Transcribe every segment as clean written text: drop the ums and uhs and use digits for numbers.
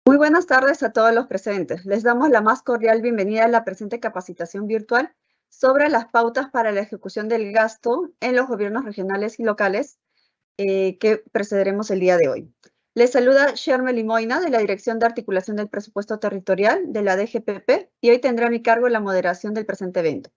Muy buenas tardes a todos los presentes. Les damos la más cordial bienvenida a la presente capacitación virtual sobre las pautas para la ejecución del gasto en los gobiernos regionales y locales que precederemos el día de hoy. Les saluda Sherme Limoina de la Dirección de Articulación del Presupuesto Territorial de la DGPP y hoy tendré a mi cargo la moderación del presente evento.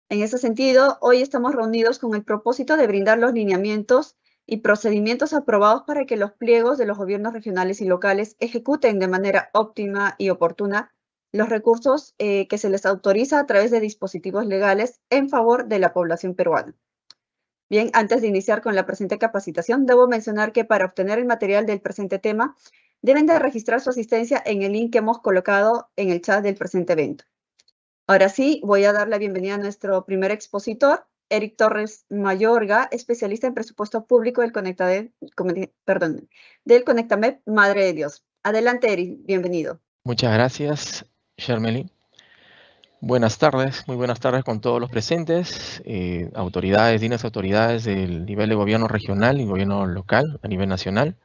En ese sentido, hoy estamos reunidos con el propósito de brindar los lineamientos y procedimientos aprobados para que los pliegos de los gobiernos regionales y locales ejecuten de manera óptima y oportuna los recursos que se les autoriza a través de dispositivos legales en favor de la población peruana. Bien, antes de iniciar con la presente capacitación, debo mencionar que para obtener el material del presente tema, deben de registrar su asistencia en el link que hemos colocado en el chat del presente evento. Ahora sí, voy a dar la bienvenida a nuestro primer expositor, Eric Torres Mayorga, especialista en presupuesto público del Conectamed Madre de Dios. Adelante, Eric, bienvenido. Muchas gracias, Shermely. Buenas tardes, muy buenas tardes con todos los presentes, autoridades, dignas autoridades del nivel de gobierno regional y gobierno local a nivel nacional.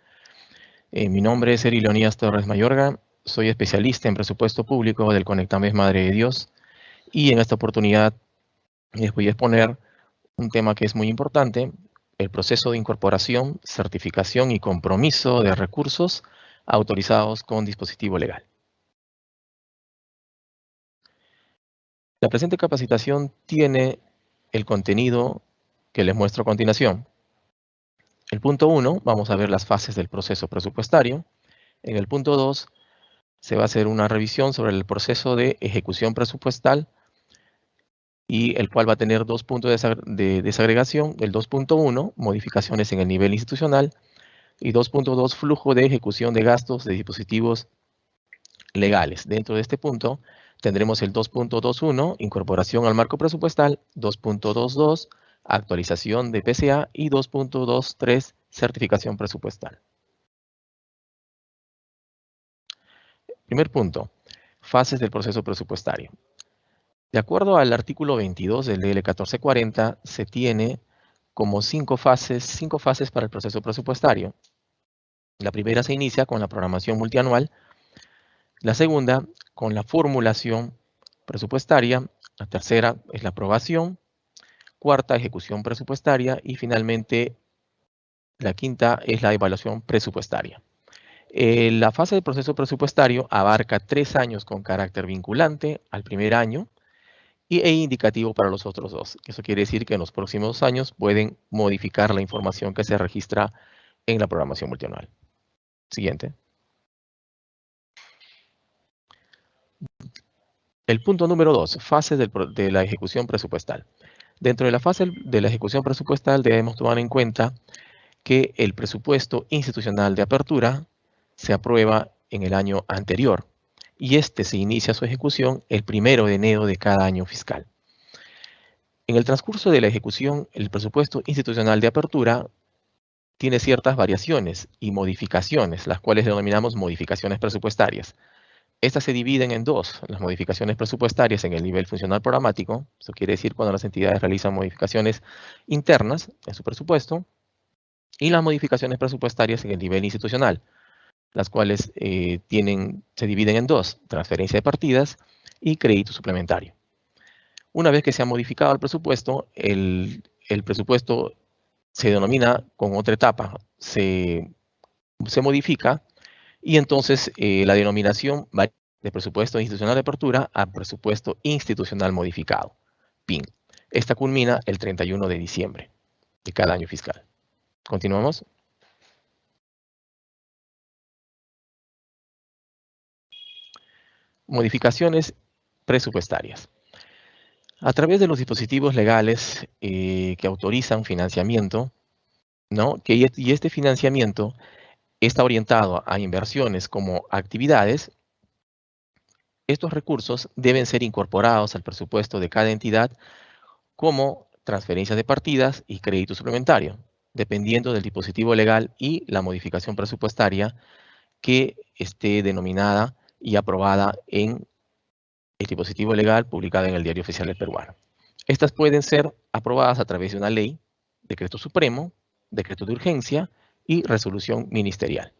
Mi nombre es Eric Leonidas Torres Mayorga, soy especialista en presupuesto público del Conectamed Madre de Dios y en esta oportunidad les voy a exponer un tema que es muy importante, el proceso de incorporación, certificación y compromiso de recursos autorizados con dispositivo legal. La presente capacitación tiene el contenido que les muestro a continuación. El punto 1, vamos a ver las fases del proceso presupuestario. En el punto 2, se va a hacer una revisión sobre el proceso de ejecución presupuestal y el cual va a tener dos puntos de desagregación. El 2.1, modificaciones en el nivel institucional, y 2.2, flujo de ejecución de gastos de dispositivos legales. Dentro de este punto tendremos el 2.21, incorporación al marco presupuestal, 2.22, actualización de PCA y 2.23, certificación presupuestal. Primer punto, fases del proceso presupuestario. De acuerdo al artículo 22 del DL 1440, se tiene como cinco fases para el proceso presupuestario. La primera se inicia con la programación multianual, la segunda con la formulación presupuestaria, la tercera es la aprobación, cuarta ejecución presupuestaria y finalmente la quinta es la evaluación presupuestaria. La fase del proceso presupuestario abarca 3 años con carácter vinculante al primer año e indicativo para los otros 2. Eso quiere decir que en los próximos años pueden modificar la información que se registra en la programación multianual. Siguiente. El punto número 2, fases de la ejecución presupuestal. Dentro de la fase de la ejecución presupuestal debemos tomar en cuenta que el presupuesto institucional de apertura se aprueba en el año anterior y este se inicia su ejecución el 1 de enero de cada año fiscal. En el transcurso de la ejecución, el presupuesto institucional de apertura tiene ciertas variaciones y modificaciones, las cuales denominamos modificaciones presupuestarias. Estas se dividen en dos, las modificaciones presupuestarias en el nivel funcional programático, eso quiere decir cuando las entidades realizan modificaciones internas en su presupuesto, y las modificaciones presupuestarias en el nivel institucional, las cuales se dividen en dos, transferencia de partidas y crédito suplementario. Una vez que se ha modificado el presupuesto, el presupuesto se denomina con otra etapa, se modifica y entonces la denominación va de presupuesto institucional de apertura a presupuesto institucional modificado, PIN. Esta culmina el 31 de diciembre de cada año fiscal. Continuamos. Modificaciones presupuestarias. A través de los dispositivos legales que autorizan financiamiento, ¿no? Y este financiamiento está orientado a inversiones como actividades, estos recursos deben ser incorporados al presupuesto de cada entidad como transferencias de partidas y crédito suplementario, dependiendo del dispositivo legal y la modificación presupuestaria que esté denominada y aprobada en el dispositivo legal publicado en el Diario Oficial del Peruano. Estas pueden ser aprobadas a través de una ley, decreto supremo, decreto de urgencia y resolución ministerial.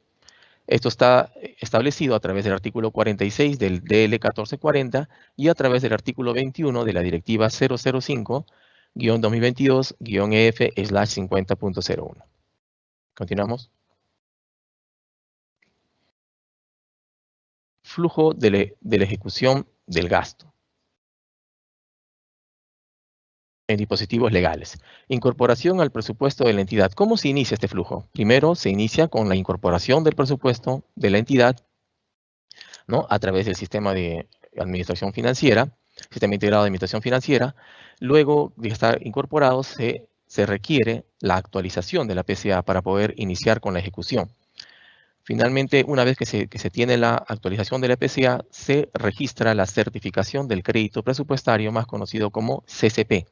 Esto está establecido a través del artículo 46 del DL 1440 y a través del artículo 21 de la Directiva 005-2022-EF/50.01. Continuamos. Flujo de la ejecución del gasto en dispositivos legales. Incorporación al presupuesto de la entidad. ¿Cómo se inicia este flujo? Primero se inicia con la incorporación del presupuesto de la entidad, ¿no?, a través del sistema de administración financiera, sistema integrado de administración financiera. Luego de estar incorporados, se requiere la actualización de la PCA para poder iniciar con la ejecución. Finalmente, una vez que se tiene la actualización de la PCA, se registra la certificación del crédito presupuestario, más conocido como CCP.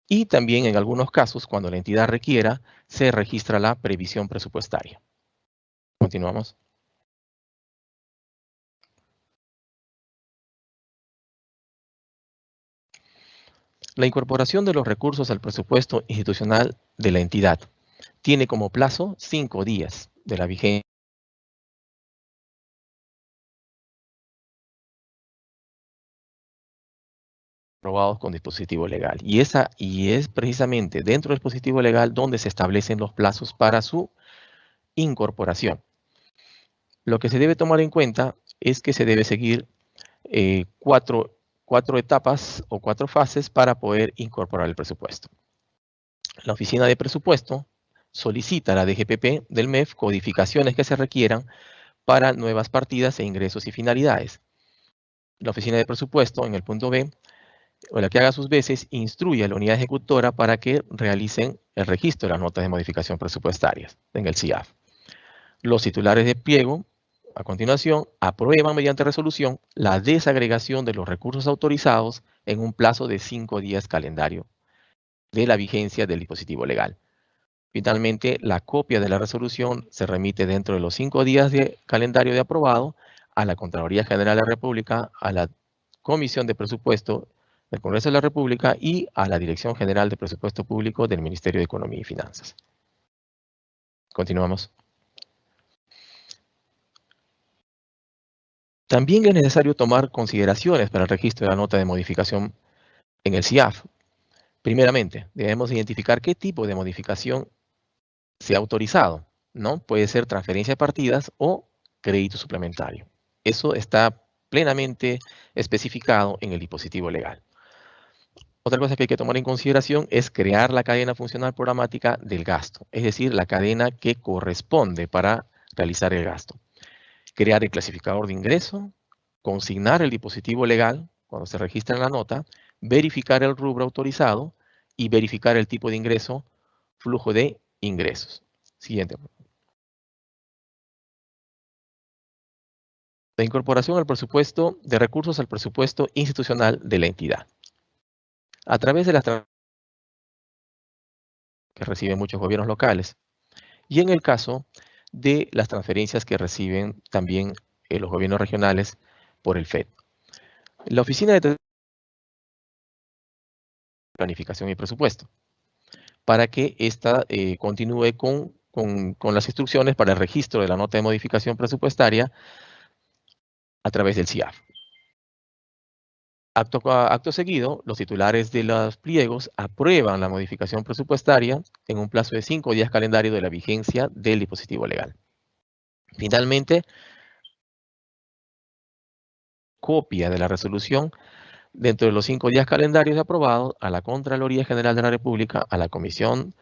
Y también en algunos casos, cuando la entidad requiera, se registra la previsión presupuestaria. Continuamos. La incorporación de los recursos al presupuesto institucional de la entidad tiene como plazo 5 días de la vigencia aprobados con dispositivo legal. Y es precisamente dentro del dispositivo legal donde se establecen los plazos para su incorporación. Lo que se debe tomar en cuenta es que se debe seguir cuatro etapas o 4 fases para poder incorporar el presupuesto. La Oficina de Presupuesto solicita a la DGPP del MEF codificaciones que se requieran para nuevas partidas e ingresos y finalidades. La Oficina de Presupuesto, en el punto B, o la que haga sus veces, instruye a la unidad ejecutora para que realicen el registro de las notas de modificación presupuestarias en el CIAF. Los titulares de pliego, a continuación, aprueban mediante resolución la desagregación de los recursos autorizados en un plazo de 5 días calendario de la vigencia del dispositivo legal. Finalmente, la copia de la resolución se remite dentro de los 5 días de calendario de aprobado a la Contraloría General de la República, a la Comisión de Presupuesto del Congreso de la República y a la Dirección General de Presupuesto Público del Ministerio de Economía y Finanzas. Continuamos. También es necesario tomar consideraciones para el registro de la nota de modificación en el CIAF. Primeramente, debemos identificar qué tipo de modificación se ha autorizado, ¿no? Puede ser transferencia de partidas o crédito suplementario. Eso está plenamente especificado en el dispositivo legal. Otra cosa que hay que tomar en consideración es crear la cadena funcional programática del gasto, es decir, la cadena que corresponde para realizar el gasto. Crear el clasificador de ingreso, consignar el dispositivo legal cuando se registra en la nota, verificar el rubro autorizado y verificar el tipo de ingreso, flujo de ingresos. Siguiente. La incorporación al presupuesto de recursos al presupuesto institucional de la entidad. A través de las que reciben muchos gobiernos locales y en el caso de las transferencias que reciben también los gobiernos regionales por el FED. La Oficina de Planificación y Presupuesto, para que ésta continúe con las instrucciones para el registro de la nota de modificación presupuestaria a través del CIAF. Acto seguido, los titulares de los pliegos aprueban la modificación presupuestaria en un plazo de 5 días calendario de la vigencia del dispositivo legal. Finalmente, copia de la resolución dentro de los 5 días calendarios de aprobado a la Contraloría General de la República, a la Comisión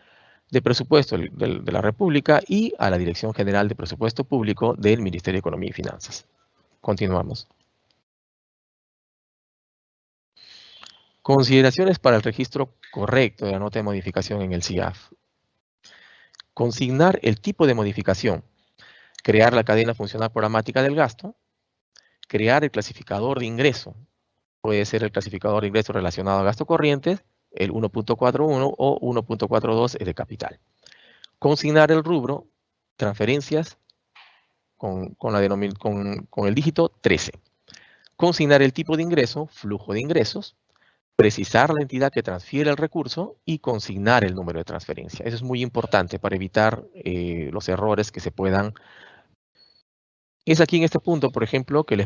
de Presupuesto de la República y a la Dirección General de Presupuesto Público del Ministerio de Economía y Finanzas. Continuamos. Consideraciones para el registro correcto de la nota de modificación en el CIAF. Consignar el tipo de modificación. Crear la cadena funcional programática del gasto. Crear el clasificador de ingreso. Puede ser el clasificador de ingreso relacionado a gasto corriente, el 1.41 o 1.42 es de capital. Consignar el rubro, transferencias, con el dígito 13. Consignar el tipo de ingreso, flujo de ingresos. Precisar la entidad que transfiere el recurso y consignar el número de transferencia. Eso es muy importante para evitar los errores que se puedan Es aquí en este punto, por ejemplo, que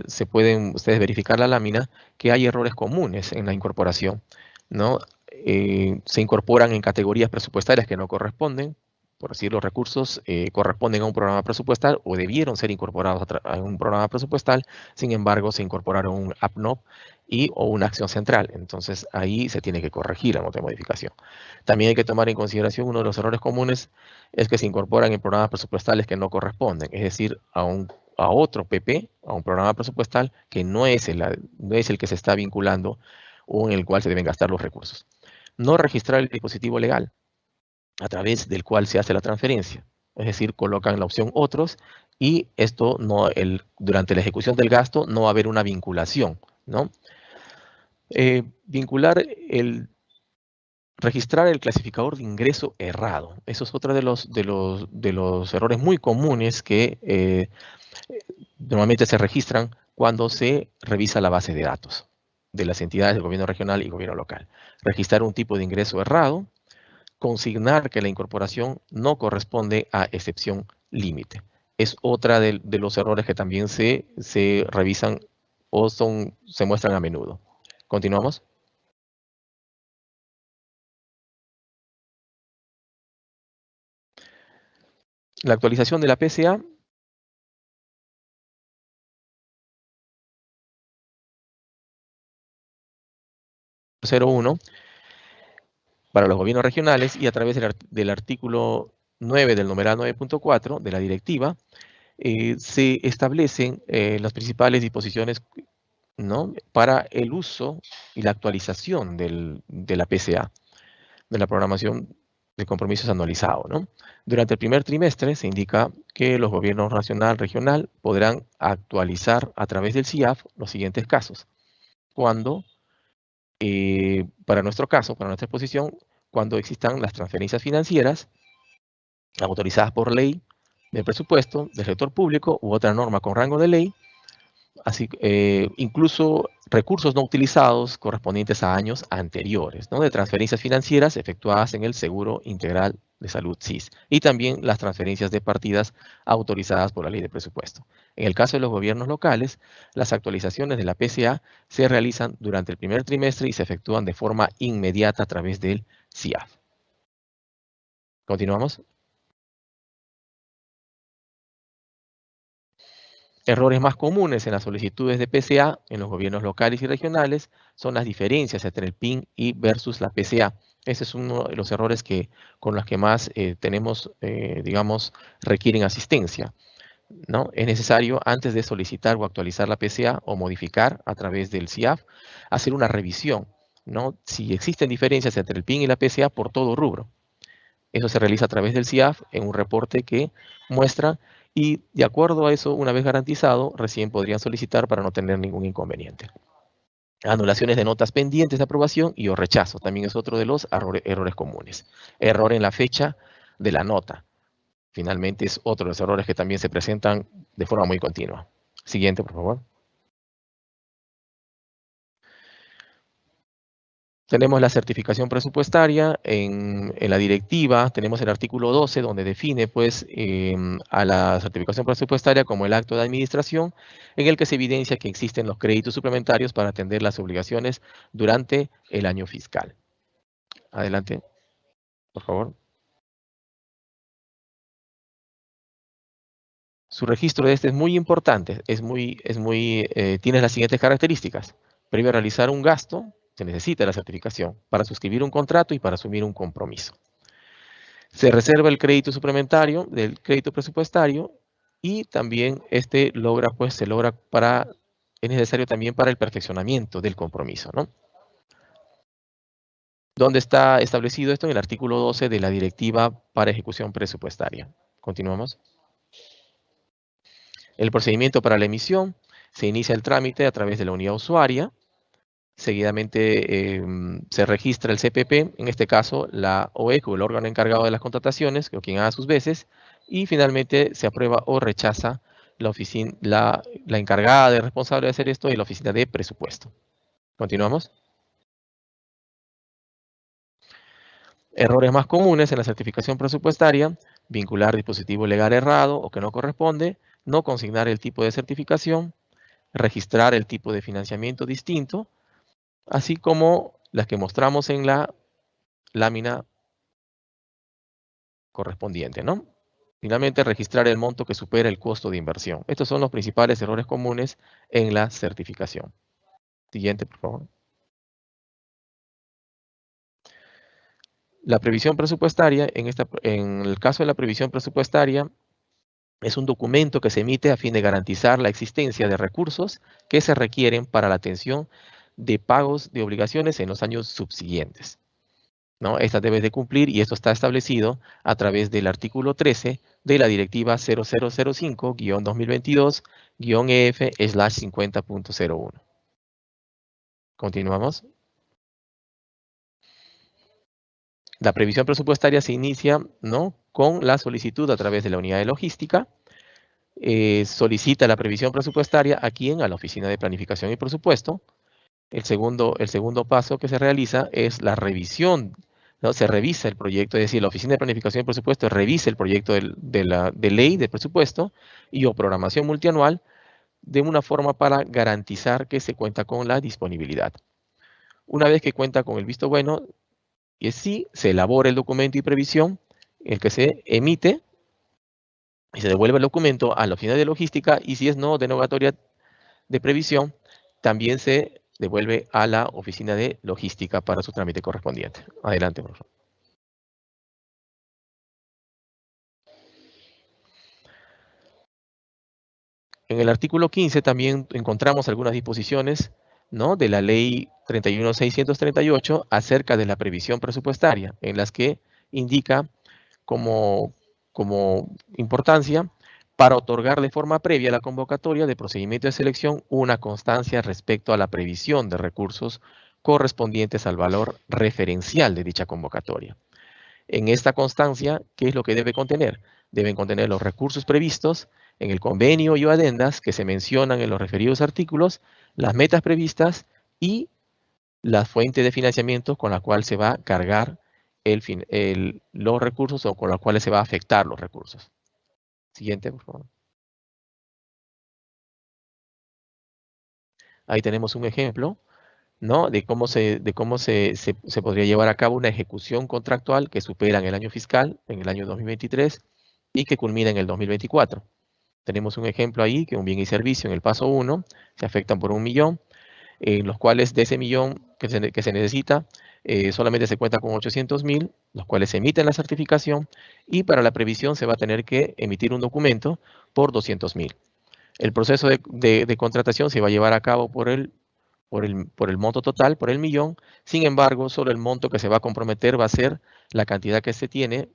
se pueden ustedes verificar la lámina, que hay errores comunes en la incorporación, ¿no? Se incorporan en categorías presupuestarias que no corresponden, por decir, los recursos corresponden a un programa presupuestal o debieron ser incorporados a un programa presupuestal, sin embargo, se incorporaron un APNOP o una acción central. Entonces, ahí se tiene que corregir la nota de modificación. También hay que tomar en consideración uno de los errores comunes es que se incorporan en programas presupuestales que no corresponden, es decir, a otro PP, a un programa presupuestal que no es el que se está vinculando o en el cual se deben gastar los recursos. No registrar el dispositivo legal a través del cual se hace la transferencia, es decir, colocan la opción otros y esto durante la ejecución del gasto no va a haber una vinculación, ¿no? Registrar el clasificador de ingreso errado. Eso es otro de los errores muy comunes que normalmente se registran cuando se revisa la base de datos de las entidades del gobierno regional y gobierno local. Registrar un tipo de ingreso errado, consignar que la incorporación no corresponde a excepción límite. Es otra de los errores que también se revisan o se muestran a menudo. ¿Continuamos? La actualización de la PCA 01 para los gobiernos regionales y a través del artículo 9 del numeral 9.4 de la directiva, se establecen las principales disposiciones, ¿no?, para el uso y la actualización de la PCA, de la programación de compromisos anualizado, ¿no? Durante el primer trimestre se indica que los gobiernos nacional, regional podrán actualizar a través del CIAF los siguientes casos. Cuando, para nuestro caso, para nuestra exposición, cuando existan las transferencias financieras autorizadas por ley del presupuesto del sector público u otra norma con rango de ley, así incluso recursos no utilizados correspondientes a años anteriores, ¿no?, de transferencias financieras efectuadas en el Seguro Integral de Salud SIS y también las transferencias de partidas autorizadas por la ley de presupuesto. En el caso de los gobiernos locales, las actualizaciones de la PCA se realizan durante el primer trimestre y se efectúan de forma inmediata a través del CIAF. ¿Continuamos? Errores más comunes en las solicitudes de PCA en los gobiernos locales y regionales son las diferencias entre el PIN y versus la PCA. Ese es uno de los errores con los que más digamos, requieren asistencia, ¿no? Es necesario, antes de solicitar o actualizar la PCA o modificar a través del CIAF, hacer una revisión, ¿no?, si existen diferencias entre el PIN y la PCA por todo rubro. Eso se realiza a través del CIAF en un reporte que muestra y de acuerdo a eso, una vez garantizado, recién podrían solicitar para no tener ningún inconveniente. Anulaciones de notas pendientes de aprobación y o rechazo también es otro de los errores comunes. Error en la fecha de la nota. Finalmente es otro de los errores que también se presentan de forma muy continua. Siguiente, por favor. Tenemos la certificación presupuestaria en la directiva, tenemos el artículo 12 donde define pues a la certificación presupuestaria como el acto de administración en el que se evidencia que existen los créditos suplementarios para atender las obligaciones durante el año fiscal. Adelante, por favor. Su registro de este es muy importante, tiene las siguientes características. Previo a realizar un gasto, se necesita la certificación para suscribir un contrato y para asumir un compromiso. Se reserva el crédito suplementario del crédito presupuestario y también es necesario también para el perfeccionamiento del compromiso, ¿no? ¿Dónde está establecido esto? En el artículo 12 de la Directiva para Ejecución Presupuestaria. Continuamos. El procedimiento para la emisión. Se inicia el trámite a través de la unidad usuaria. Seguidamente se registra el CPP, en este caso la OEC o el órgano encargado de las contrataciones, o quien haga sus veces, y finalmente se aprueba o rechaza la encargada de responsable de hacer esto y la oficina de presupuesto. Continuamos. Errores más comunes en la certificación presupuestaria: vincular dispositivo legal errado o que no corresponde, no consignar el tipo de certificación, registrar el tipo de financiamiento distinto, así como las que mostramos en la lámina correspondiente, ¿no? Finalmente, registrar el monto que supera el costo de inversión. Estos son los principales errores comunes en la certificación. Siguiente, por favor. La previsión presupuestaria, en el caso de la previsión presupuestaria, es un documento que se emite a fin de garantizar la existencia de recursos que se requieren para la atención de pagos de obligaciones en los años subsiguientes, ¿no? Esta debe de cumplir y esto está establecido a través del artículo 13 de la Directiva 0005-2022-EF/50.01. Continuamos. La previsión presupuestaria se inicia, ¿no?, con la solicitud a través de la unidad de logística. Solicita la previsión presupuestaria a quién, a la Oficina de Planificación y Presupuesto. El segundo paso que se realiza es la revisión, ¿no? Se revisa el proyecto, es decir, la Oficina de Planificación y Presupuesto revisa el proyecto de ley de presupuesto y o programación multianual de una forma para garantizar que se cuenta con la disponibilidad. Una vez que cuenta con el visto bueno, y así se elabora el documento y previsión, el que se emite, y se devuelve el documento a la oficina de logística, y si es no denegatoria de previsión, también se devuelve a la oficina de logística para su trámite correspondiente. Adelante, por favor. En el artículo 15 también encontramos algunas disposiciones, ¿no?, de la ley 31.638 acerca de la previsión presupuestaria, en las que indica como importancia para otorgar de forma previa a la convocatoria de procedimiento de selección una constancia respecto a la previsión de recursos correspondientes al valor referencial de dicha convocatoria. En esta constancia, ¿qué es lo que debe contener? Deben contener los recursos previstos en el convenio y o adendas que se mencionan en los referidos artículos, las metas previstas y la fuente de financiamiento con la cual se va a cargar los recursos o con los cuales se va a afectar los recursos. Siguiente, por favor. Ahí tenemos un ejemplo, ¿no?, de cómo se podría llevar a cabo una ejecución contractual que supera en el año fiscal, en el año 2023, y que culmina en el 2024. Tenemos un ejemplo ahí, que un bien y servicio en el paso 1 se afectan por 1 millón, en los cuales de ese millón que se necesita, solamente se cuenta con 800.000, los cuales se emiten la certificación, y para la previsión se va a tener que emitir un documento por 200.000. El proceso de contratación se va a llevar a cabo por el monto total, por el millón. Sin embargo, solo el monto que se va a comprometer va a ser la cantidad que se tiene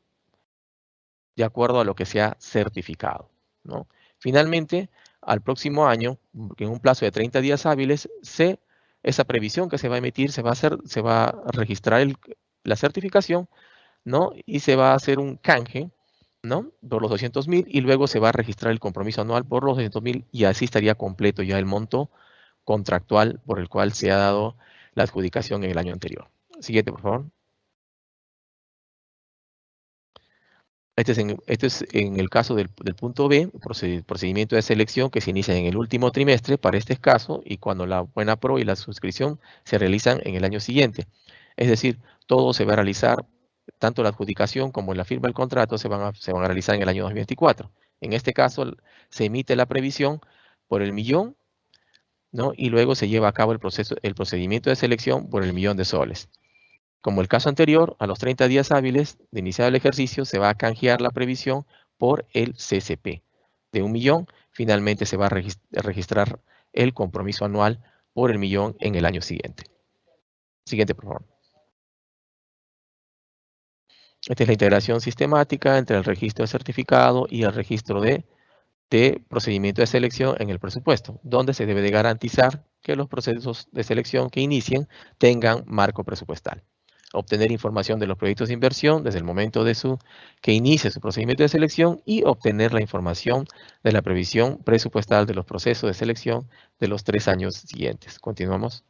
de acuerdo a lo que se ha certificado, ¿no? Finalmente, al próximo año, en un plazo de 30 días hábiles, esa previsión que se va a emitir, se va a registrar la certificación, ¿no?, y se va a hacer un canje, ¿no?, por los 200.000, y luego se va a registrar el compromiso anual por los 200.000, y así estaría completo ya el monto contractual por el cual se ha dado la adjudicación en el año anterior. Siguiente, por favor. Este es en el caso del punto B, procedimiento de selección que se inicia en el último trimestre para este caso, y cuando la buena pro y la suscripción se realizan en el año siguiente. Es decir, todo se va a realizar, tanto la adjudicación como la firma del contrato se van a realizar en el año 2024. En este caso, se emite la previsión por el millón, ¿no?, y luego se lleva a cabo el procedimiento de selección por el millón de soles. Como el caso anterior, a los 30 días hábiles de iniciar el ejercicio se va a canjear la previsión por el CCP de 1 millón. Finalmente se va a registrar el compromiso anual por el millón en el año siguiente. Siguiente, por favor. Esta es la integración sistemática entre el registro de certificado y el registro de procedimiento de selección en el presupuesto, donde se debe de garantizar que los procesos de selección que inicien tengan marco presupuestal. Obtener información de los proyectos de inversión desde el momento que inicie su procedimiento de selección, y obtener la información de la previsión presupuestal de los procesos de selección de los 3 años siguientes. Continuamos.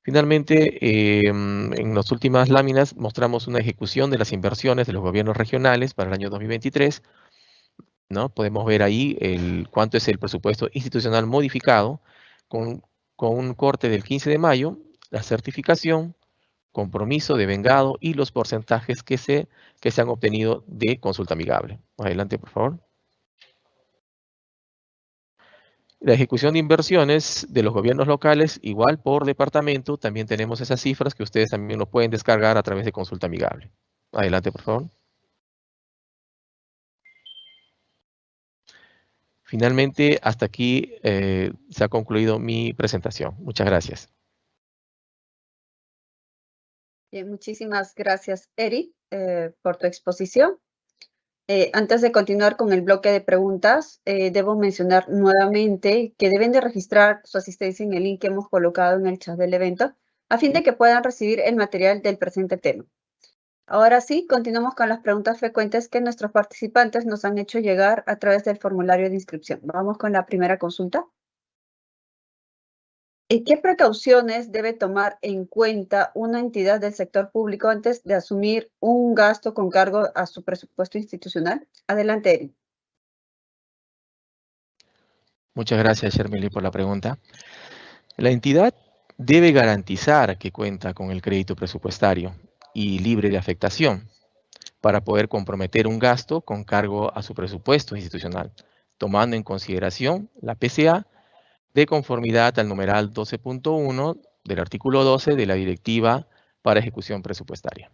Finalmente, en las últimas láminas mostramos una ejecución de las inversiones de los gobiernos regionales para el año 2023, ¿no? Podemos ver ahí cuánto es el presupuesto institucional modificado con un corte del 15 de mayo, la certificación, compromiso de vengado y los porcentajes que se han obtenido de consulta amigable. Adelante, por favor. La ejecución de inversiones de los gobiernos locales, igual por departamento, también tenemos esas cifras que ustedes también lo pueden descargar a través de consulta amigable. Adelante, por favor. Finalmente, hasta aquí se ha concluido mi presentación. Muchas gracias. Bien, muchísimas gracias, Eric, por tu exposición. Antes de continuar con el bloque de preguntas, debo mencionar nuevamente que deben de registrar su asistencia en el link que hemos colocado en el chat del evento, a fin de que puedan recibir el material del presente tema. Ahora sí, continuamos con las preguntas frecuentes que nuestros participantes nos han hecho llegar a través del formulario de inscripción. Vamos con la primera consulta. ¿Qué precauciones debe tomar en cuenta una entidad del sector público antes de asumir un gasto con cargo a su presupuesto institucional? Adelante, Eric. Muchas gracias, Shermily, por la pregunta. La entidad debe garantizar que cuenta con el crédito presupuestario y libre de afectación para poder comprometer un gasto con cargo a su presupuesto institucional, tomando en consideración la PCA de conformidad al numeral 12.1 del artículo 12 de la Directiva para Ejecución Presupuestaria.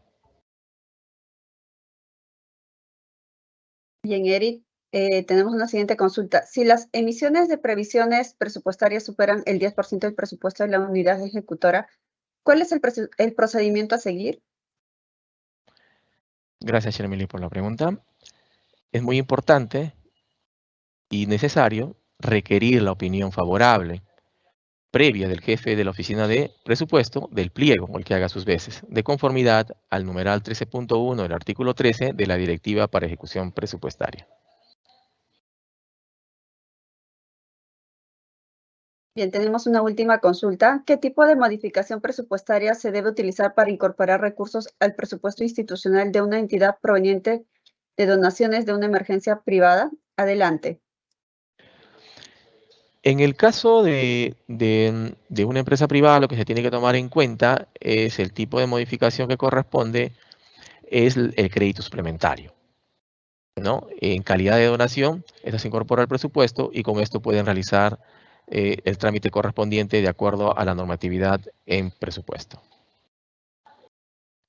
Bien, Eric, tenemos una siguiente consulta. Si las emisiones de previsiones presupuestarias superan el 10% del presupuesto de la unidad ejecutora, ¿cuál es el procedimiento a seguir? Gracias, Shermily, por la pregunta. Es muy importante y necesario requerir la opinión favorable previa del jefe de la oficina de presupuesto del pliego, o el que haga sus veces, de conformidad al numeral 13.1 del artículo 13 de la Directiva para Ejecución Presupuestaria. Bien, tenemos una última consulta. ¿Qué tipo de modificación presupuestaria se debe utilizar para incorporar recursos al presupuesto institucional de una entidad proveniente de donaciones de una emergencia privada? Adelante. En el caso de una empresa privada, lo que se tiene que tomar en cuenta es el tipo de modificación que corresponde, es el crédito suplementario, ¿no? En calidad de donación, esta se incorpora al presupuesto y con esto pueden realizar el trámite correspondiente de acuerdo a la normatividad en presupuesto.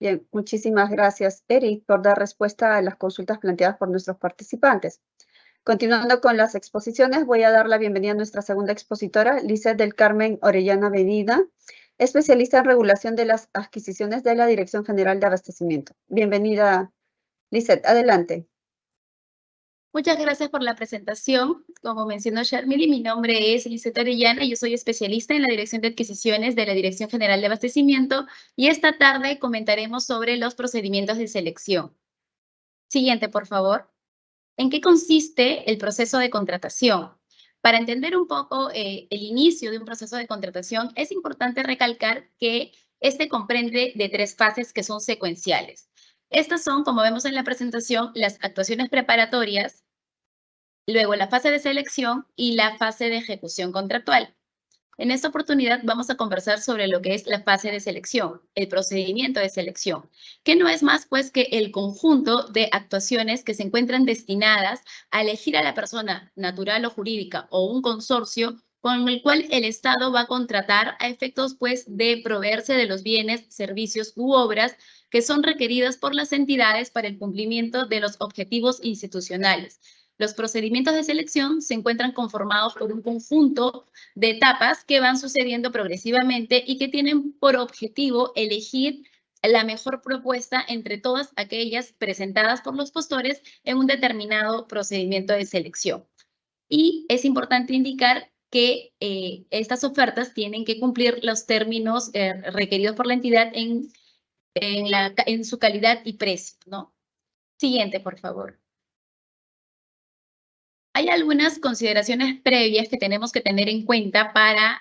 Bien, muchísimas gracias, Eric, por dar respuesta a las consultas planteadas por nuestros participantes. Continuando con las exposiciones, voy a dar la bienvenida a nuestra segunda expositora, Lizeth del Carmen Orellana Medina, especialista en regulación de las adquisiciones de la Dirección General de Abastecimiento. Bienvenida, Lizeth, adelante. Muchas gracias por la presentación. Como mencionó Sharmili, mi nombre es Lizeth Orellana y yo soy especialista en la Dirección de Adquisiciones de la Dirección General de Abastecimiento y esta tarde comentaremos sobre los procedimientos de selección. Siguiente, por favor. ¿En qué consiste el proceso de contratación? Para entender un poco el inicio de un proceso de contratación, es importante recalcar que este comprende de 3 fases que son secuenciales. Estas son, como vemos en la presentación, las actuaciones preparatorias, luego la fase de selección y la fase de ejecución contractual. En esta oportunidad vamos a conversar sobre lo que es la fase de selección, el procedimiento de selección, que no es más pues que el conjunto de actuaciones que se encuentran destinadas a elegir a la persona natural o jurídica o un consorcio con el cual el Estado va a contratar a efectos pues de proveerse de los bienes, servicios u obras que son requeridas por las entidades para el cumplimiento de los objetivos institucionales. Los procedimientos de selección se encuentran conformados por un conjunto de etapas que van sucediendo progresivamente y que tienen por objetivo elegir la mejor propuesta entre todas aquellas presentadas por los postores en un determinado procedimiento de selección. Y es importante indicar que estas ofertas tienen que cumplir los términos requeridos por la entidad en su calidad y precio, ¿no? Siguiente, por favor. Hay algunas consideraciones previas que tenemos que tener en cuenta para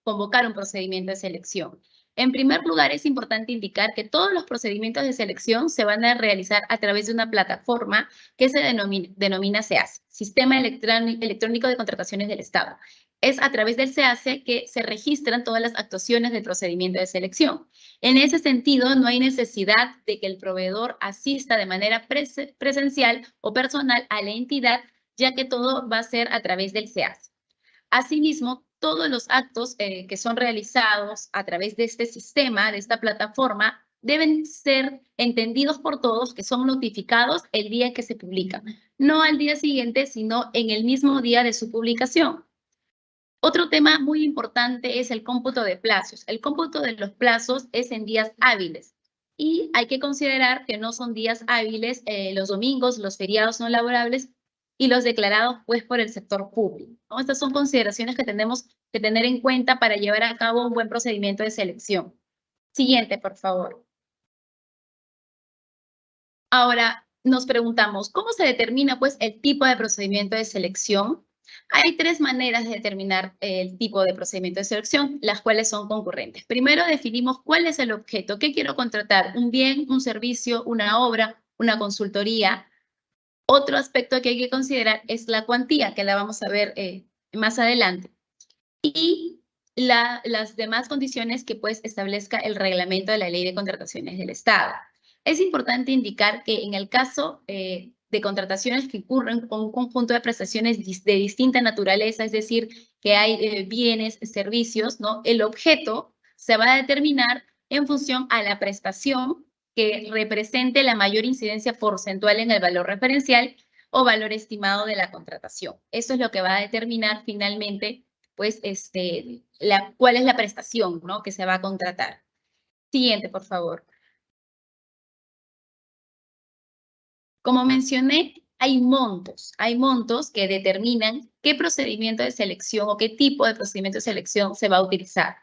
convocar un procedimiento de selección. En primer lugar, es importante indicar que todos los procedimientos de selección se van a realizar a través de una plataforma que se denomina SEACE, Sistema Electrónico de Contrataciones del Estado. Es a través del SEACE que se registran todas las actuaciones del procedimiento de selección. En ese sentido, no hay necesidad de que el proveedor asista de manera presencial o personal a la entidad, ya que todo va a ser a través del SEACE. Asimismo, todos los actos que son realizados a través de este sistema, de esta plataforma, deben ser entendidos por todos que son notificados el día que se publican. No al día siguiente, sino en el mismo día de su publicación. Otro tema muy importante es el cómputo de plazos. El cómputo de los plazos es en días hábiles. Y hay que considerar que no son días hábiles los domingos, los feriados no laborables, y los declarados pues por el sector público, ¿no? Estas son consideraciones que tenemos que tener en cuenta para llevar a cabo un buen procedimiento de selección. Siguiente, por favor. Ahora nos preguntamos, ¿cómo se determina pues el tipo de procedimiento de selección? Hay tres maneras de determinar el tipo de procedimiento de selección, las cuales son concurrentes. Primero definimos cuál es el objeto, qué quiero contratar, un bien, un servicio, una obra, una consultoría. Otro aspecto que hay que considerar es la cuantía, que la vamos a ver más adelante. Y las demás condiciones que pues establezca el reglamento de la Ley de Contrataciones del Estado. Es importante indicar que en el caso de contrataciones que ocurren con un conjunto de prestaciones de distinta naturaleza, es decir, que hay bienes, servicios, ¿no? El objeto se va a determinar en función a la prestación que represente la mayor incidencia porcentual en el valor referencial o valor estimado de la contratación. Eso es lo que va a determinar finalmente, pues, cuál es la prestación, ¿no?, que se va a contratar. Siguiente, por favor. Como mencioné, hay montos que determinan qué procedimiento de selección o qué tipo de procedimiento de selección se va a utilizar.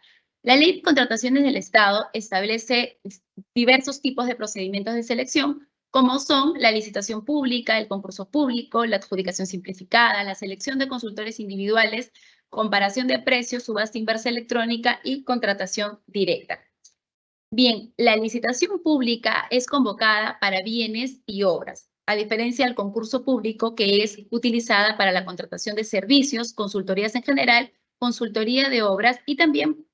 La Ley de Contrataciones del Estado establece diversos tipos de procedimientos de selección, como son la licitación pública, el concurso público, la adjudicación simplificada, la selección de consultores individuales, comparación de precios, subasta inversa electrónica y contratación directa. Bien, la licitación pública es convocada para bienes y obras, a diferencia del concurso público, que es utilizada para la contratación de servicios, consultorías en general, consultoría de obras, y también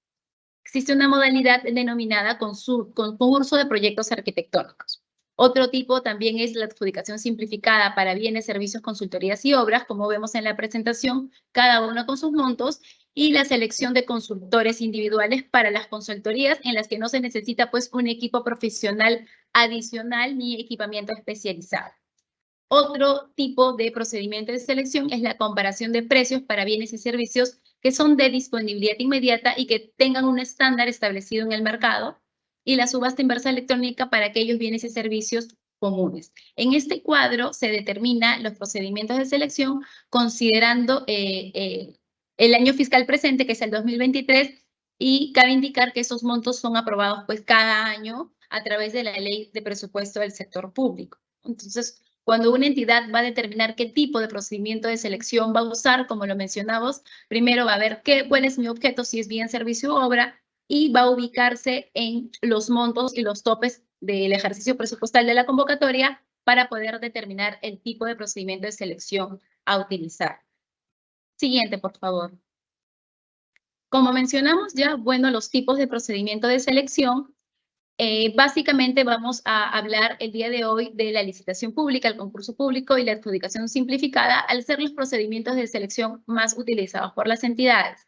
existe una modalidad denominada concurso de proyectos arquitectónicos. Otro tipo también es la adjudicación simplificada para bienes, servicios, consultorías y obras, como vemos en la presentación, cada uno con sus montos, y la selección de consultores individuales para las consultorías en las que no se necesita pues un equipo profesional adicional ni equipamiento especializado. Otro tipo de procedimiento de selección es la comparación de precios para bienes y servicios que son de disponibilidad inmediata y que tengan un estándar establecido en el mercado, y la subasta inversa electrónica para aquellos bienes y servicios comunes. En este cuadro se determinan los procedimientos de selección considerando el año fiscal presente, que es el 2023, y cabe indicar que esos montos son aprobados pues cada año a través de la Ley de Presupuesto del Sector Público. Entonces, cuando una entidad va a determinar qué tipo de procedimiento de selección va a usar, como lo mencionamos, primero va a ver cuál es mi objeto, si es bien, servicio o obra, y va a ubicarse en los montos y los topes del ejercicio presupuestal de la convocatoria para poder determinar el tipo de procedimiento de selección a utilizar. Siguiente, por favor. Como mencionamos ya, bueno, los tipos de procedimiento de selección, básicamente vamos a hablar el día de hoy de la licitación pública, el concurso público y la adjudicación simplificada, al ser los procedimientos de selección más utilizados por las entidades.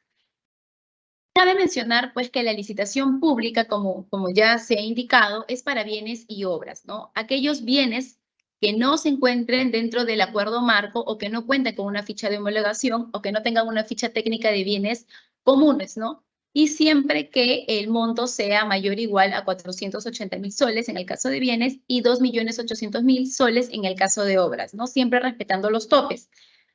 Cabe mencionar pues que la licitación pública, como ya se ha indicado, es para bienes y obras, ¿no? Aquellos bienes que no se encuentren dentro del acuerdo marco o que no cuenten con una ficha de homologación o que no tengan una ficha técnica de bienes comunes, ¿no? Y siempre que el monto sea mayor o igual a 480.000 soles en el caso de bienes y 2.800.000 soles en el caso de obras, ¿no? Siempre respetando los topes.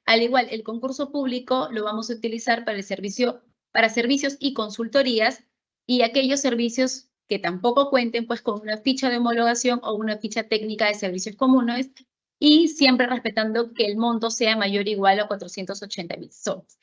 Al igual, el concurso público lo vamos a utilizar para servicios y consultorías, y aquellos servicios que tampoco cuenten pues con una ficha de homologación o una ficha técnica de servicios comunes, y siempre respetando que el monto sea mayor o igual a 480.000 soles.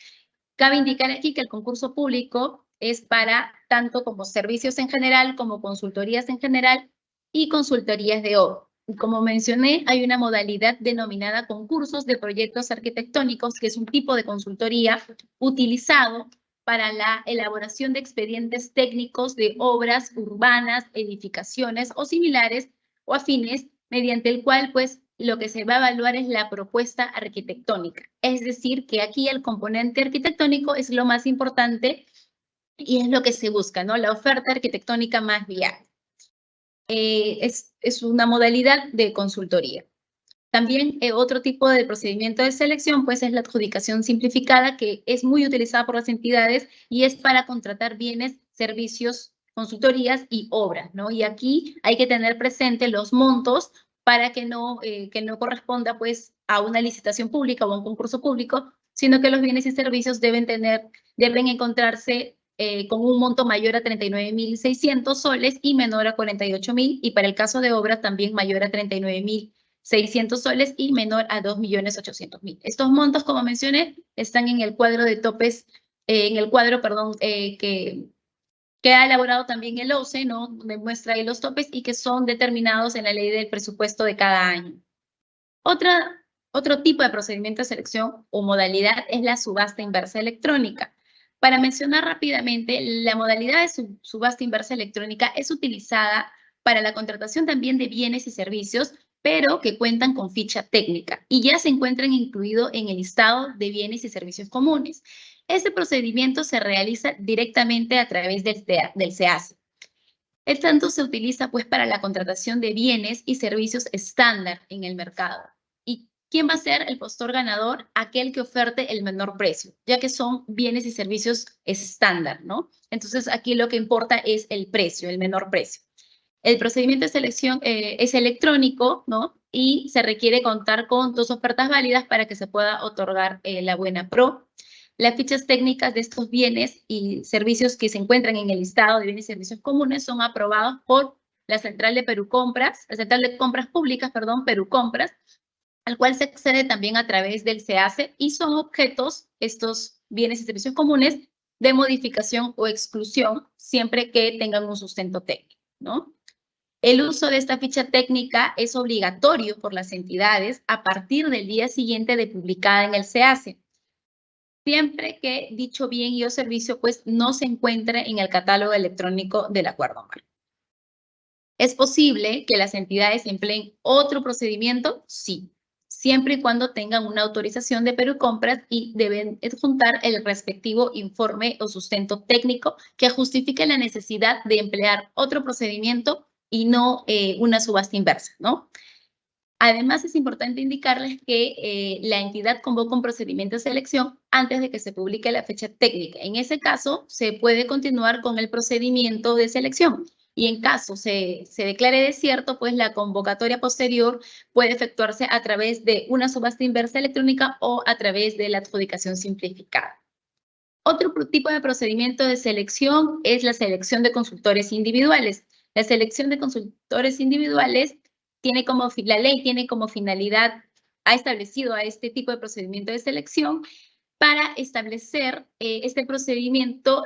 Cabe indicar aquí que el concurso público es para tanto como servicios en general, como consultorías en general y consultorías de obra. Y como mencioné, hay una modalidad denominada concursos de proyectos arquitectónicos, que es un tipo de consultoría utilizado para la elaboración de expedientes técnicos de obras urbanas, edificaciones o similares o afines, mediante el cual, pues, lo que se va a evaluar es la propuesta arquitectónica. Es decir, que aquí el componente arquitectónico es lo más importante y es lo que se busca, ¿no? La oferta arquitectónica más viable. Es una modalidad de consultoría. También otro tipo de procedimiento de selección, pues, es la adjudicación simplificada, que es muy utilizada por las entidades y es para contratar bienes, servicios, consultorías y obras, ¿no? Y aquí hay que tener presente los montos para que no corresponda, pues, a una licitación pública o a un concurso público, sino que los bienes y servicios deben encontrarse con un monto mayor a 39.600 soles y menor a 48.000, y para el caso de obras también mayor a 39.600 soles y menor a 2.800.000. Estos montos, como mencioné, están en el cuadro de topes, que ha elaborado también el OCE, ¿no? Donde muestra ahí los topes y que son determinados en la ley del presupuesto de cada año. Otro tipo de procedimiento de selección o modalidad es la subasta inversa electrónica. Para mencionar rápidamente, la modalidad de subasta inversa electrónica es utilizada para la contratación también de bienes y servicios, pero que cuentan con ficha técnica y ya se encuentran incluidos en el listado de bienes y servicios comunes. Este procedimiento se realiza directamente a través del SEACE. El tanto se utiliza, pues, para la contratación de bienes y servicios estándar en el mercado. ¿Y quién va a ser el postor ganador? Aquel que oferte el menor precio, ya que son bienes y servicios estándar, ¿no? Entonces, aquí lo que importa es el precio, el menor precio. El procedimiento de selección es electrónico, ¿no? Y se requiere contar con 2 ofertas válidas para que se pueda otorgar la buena pro. Las fichas técnicas de estos bienes y servicios que se encuentran en el listado de bienes y servicios comunes son aprobados por la Central de Compras Públicas, Perucompras, al cual se accede también a través del SEACE, y son objetos, estos bienes y servicios comunes, de modificación o exclusión, siempre que tengan un sustento técnico, ¿no? El uso de esta ficha técnica es obligatorio por las entidades a partir del día siguiente de publicada en el SEACE, siempre que dicho bien y o servicio, pues, no se encuentre en el catálogo electrónico del acuerdo marco. ¿Es posible que las entidades empleen otro procedimiento? Sí, siempre y cuando tengan una autorización de Perucompras y deben adjuntar el respectivo informe o sustento técnico que justifique la necesidad de emplear otro procedimiento y no una subasta inversa, ¿no? Además, es importante indicarles que la entidad convoca un procedimiento de selección antes de que se publique la fecha técnica. En ese caso, se puede continuar con el procedimiento de selección. Y en caso se declare desierto, pues la convocatoria posterior puede efectuarse a través de una subasta inversa electrónica o a través de la adjudicación simplificada. Otro tipo de procedimiento de selección es la selección de consultores individuales. La selección de consultores individuales la ley tiene como finalidad, ha establecido a este tipo de procedimiento de selección para establecer este procedimiento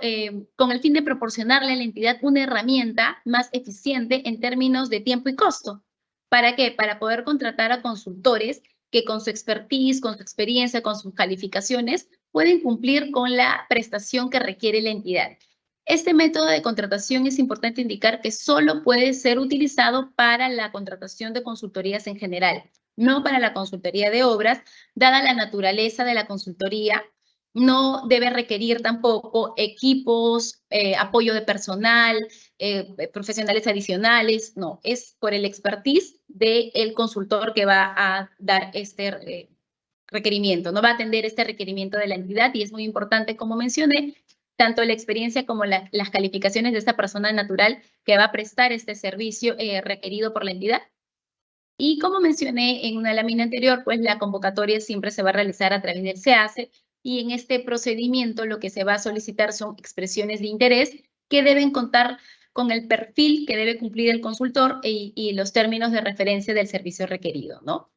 con el fin de proporcionarle a la entidad una herramienta más eficiente en términos de tiempo y costo. ¿Para qué? Para poder contratar a consultores que con su expertise, con su experiencia, con sus calificaciones, pueden cumplir con la prestación que requiere la entidad. Este método de contratación es importante indicar que solo puede ser utilizado para la contratación de consultorías en general, no para la consultoría de obras, dada la naturaleza de la consultoría. No debe requerir tampoco equipos, apoyo de personal, profesionales adicionales, no, es por el expertise del consultor que va a dar este requerimiento, no va a atender este requerimiento de la entidad, y es muy importante, como mencioné, tanto la experiencia como las calificaciones de esta persona natural que va a prestar este servicio requerido por la entidad. Y como mencioné en una lámina anterior, pues la convocatoria siempre se va a realizar a través del SEACE, y en este procedimiento lo que se va a solicitar son expresiones de interés que deben contar con el perfil que debe cumplir el consultor y los términos de referencia del servicio requerido, ¿no?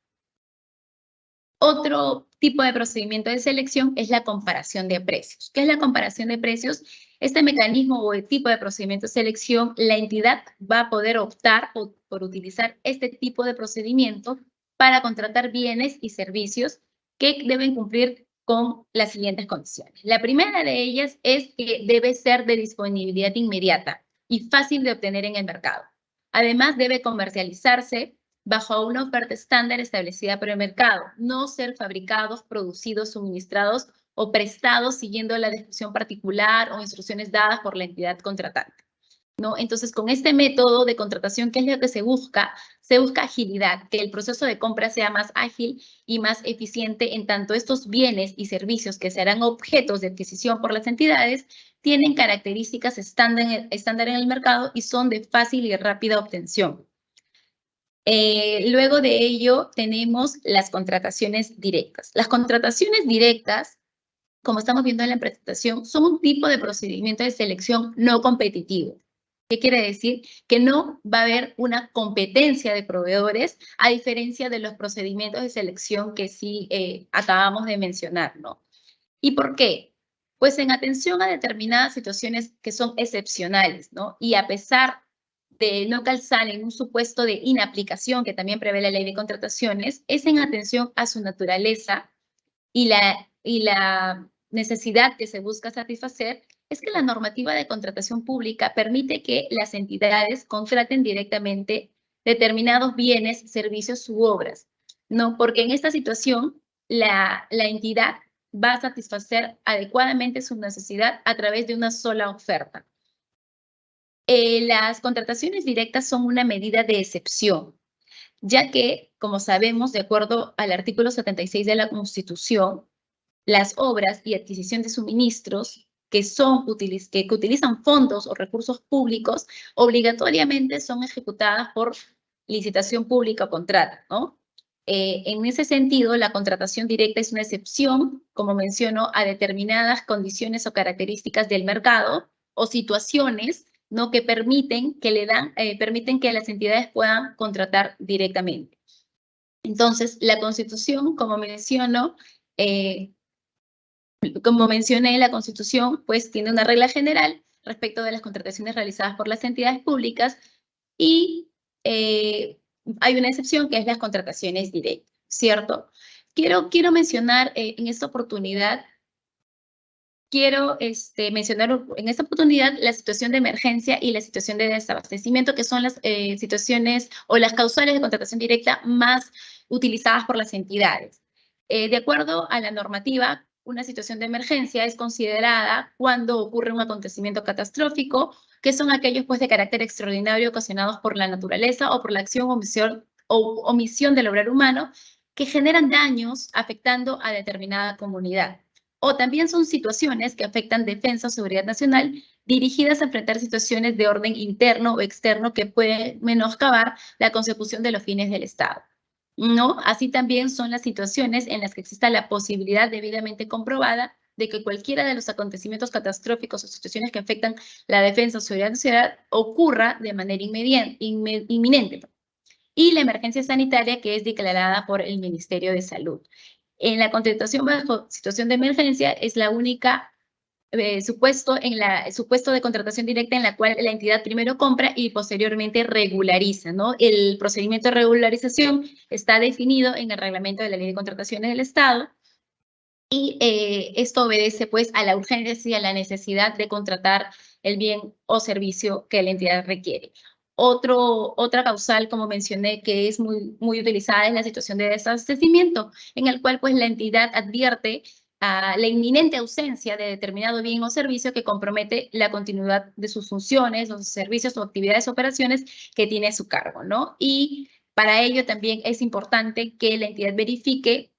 Otro tipo de procedimiento de selección es la comparación de precios. ¿Qué es la comparación de precios? Este mecanismo o el tipo de procedimiento de selección, la entidad va a poder optar por utilizar este tipo de procedimiento para contratar bienes y servicios que deben cumplir con las siguientes condiciones. La primera de ellas es que debe ser de disponibilidad inmediata y fácil de obtener en el mercado. Además, debe comercializarse bajo una oferta estándar establecida por el mercado, no ser fabricados, producidos, suministrados o prestados siguiendo la descripción particular o instrucciones dadas por la entidad contratante, ¿no? Entonces, con este método de contratación, ¿qué es lo que se busca? Se busca agilidad, que el proceso de compra sea más ágil y más eficiente, en tanto estos bienes y servicios que serán objetos de adquisición por las entidades tienen características estándar en el mercado y son de fácil y rápida obtención. Luego de ello tenemos las contrataciones directas. Las contrataciones directas, como estamos viendo en la presentación, son un tipo de procedimiento de selección no competitivo. ¿Qué quiere decir? Que no va a haber una competencia de proveedores, a diferencia de los procedimientos de selección que sí acabamos de mencionar, ¿no? ¿Y por qué? Pues en atención a determinadas situaciones que son excepcionales, ¿no? Y a pesar de no calzar en un supuesto de inaplicación que también prevé la ley de contrataciones, es en atención a su naturaleza y la necesidad que se busca satisfacer, es que la normativa de contratación pública permite que las entidades contraten directamente determinados bienes, servicios u obras, ¿no? Porque en esta situación la entidad va a satisfacer adecuadamente su necesidad a través de una sola oferta. Las contrataciones directas son una medida de excepción, ya que, como sabemos, de acuerdo al artículo 76 de la Constitución, las obras y adquisición de suministros que utilizan fondos o recursos públicos obligatoriamente son ejecutadas por licitación pública o contrato, ¿no? En ese sentido, la contratación directa es una excepción, como menciono, a determinadas condiciones o características del mercado o situaciones, ¿no? Que permiten que las entidades puedan contratar directamente. Entonces, la Constitución, como mencioné, la Constitución pues tiene una regla general respecto de las contrataciones realizadas por las entidades públicas y hay una excepción que es las contrataciones directas, ¿cierto? Quiero mencionar en esta oportunidad, la situación de emergencia y la situación de desabastecimiento, que son las situaciones o las causales de contratación directa más utilizadas por las entidades. De acuerdo a la normativa, una situación de emergencia es considerada cuando ocurre un acontecimiento catastrófico, que son aquellos pues de carácter extraordinario ocasionados por la naturaleza o por la acción o omisión del obrar humano que generan daños afectando a determinada comunidad. O también son situaciones que afectan defensa o seguridad nacional dirigidas a enfrentar situaciones de orden interno o externo que pueden menoscabar la consecución de los fines del Estado, ¿no? Así también son las situaciones en las que exista la posibilidad debidamente comprobada de que cualquiera de los acontecimientos catastróficos o situaciones que afectan la defensa o seguridad nacional ocurra de manera inminente. Y la emergencia sanitaria, que es declarada por el Ministerio de Salud. En la contratación bajo situación de emergencia es la única supuesto de contratación directa en la cual la entidad primero compra y posteriormente regulariza, ¿no? El procedimiento de regularización está definido en el reglamento de la Ley de Contrataciones del Estado y esto obedece pues a la urgencia y a la necesidad de contratar el bien o servicio que la entidad requiere. Otra causal, como mencioné, que es muy utilizada es la situación de desabastecimiento, en el cual pues la entidad advierte a la inminente ausencia de determinado bien o servicio que compromete la continuidad de sus funciones, los servicios o actividades o operaciones que tiene a su cargo, ¿no? Y para ello también es importante que la entidad verifique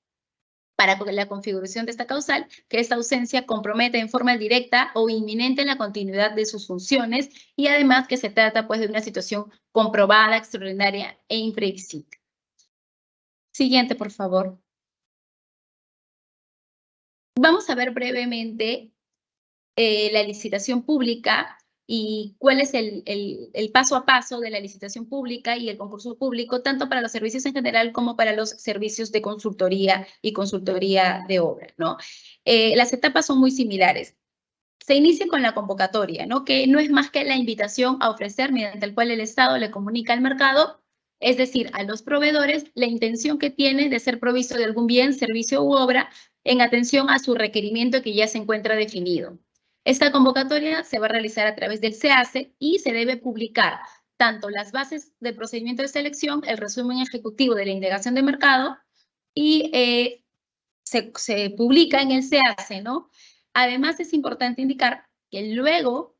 para la configuración de esta causal, que esta ausencia compromete en forma directa o inminente la continuidad de sus funciones y además que se trata pues de una situación comprobada, extraordinaria e imprevisible. Siguiente, por favor. Vamos a ver brevemente la licitación pública y cuál es el paso a paso de la licitación pública y el concurso público, tanto para los servicios en general como para los servicios de consultoría y consultoría de obra, ¿no? Las etapas son muy similares. se inicia con la convocatoria, ¿no? Que no es más que la invitación a ofrecer mediante el cual el Estado le comunica al mercado, es decir, a los proveedores, la intención que tiene de ser provisto de algún bien, servicio u obra en atención a su requerimiento que ya se encuentra definido. Esta convocatoria se va a realizar a través del SEACE y se debe publicar tanto las bases del procedimiento de selección, el resumen ejecutivo de la indagación de mercado y se publica en el SEACE, ¿no? Además, es importante indicar que luego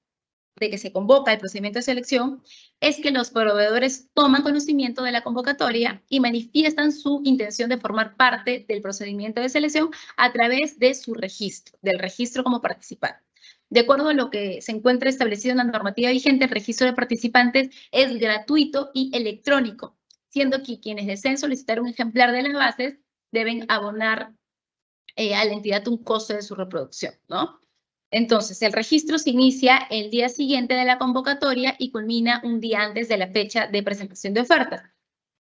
de que se convoca el procedimiento de selección, es que los proveedores toman conocimiento de la convocatoria y manifiestan su intención de formar parte del procedimiento de selección a través de su registro, del registro como participante. De acuerdo a lo que se encuentra establecido en la normativa vigente, el registro de participantes es gratuito y electrónico, siendo que quienes deseen solicitar un ejemplar de las bases deben abonar a la entidad un costo de su reproducción, ¿no? Entonces, el registro se inicia el día siguiente de la convocatoria y culmina un día antes de la fecha de presentación de ofertas.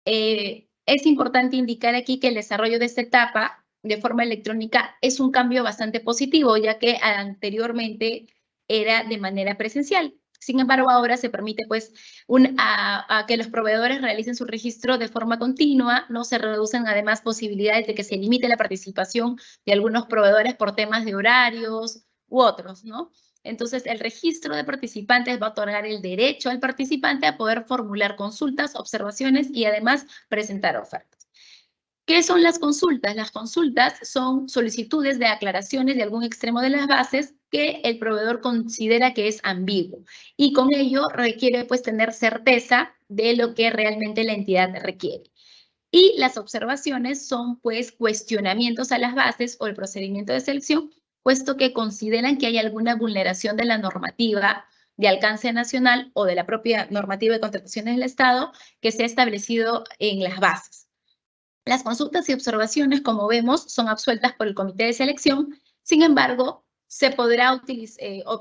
Es importante indicar aquí que el desarrollo de esta etapa de forma electrónica es un cambio bastante positivo, ya que anteriormente era de manera presencial. Sin embargo, ahora se permite pues a que los proveedores realicen su registro de forma continua, no se reducen además posibilidades de que se limite la participación de algunos proveedores por temas de horarios u otros, ¿no? Entonces, el registro de participantes va a otorgar el derecho al participante a poder formular consultas, observaciones y además presentar ofertas. ¿Qué son las consultas? Las consultas son solicitudes de aclaraciones de algún extremo de las bases que el proveedor considera que es ambiguo y con ello requiere pues tener certeza de lo que realmente la entidad requiere. Y las observaciones son pues cuestionamientos a las bases o el procedimiento de selección, puesto que consideran que hay alguna vulneración de la normativa de alcance nacional o de la propia normativa de contrataciones del Estado que se ha establecido en las bases. Las consultas y observaciones, como vemos, son absueltas por el comité de selección. Sin embargo, se podrá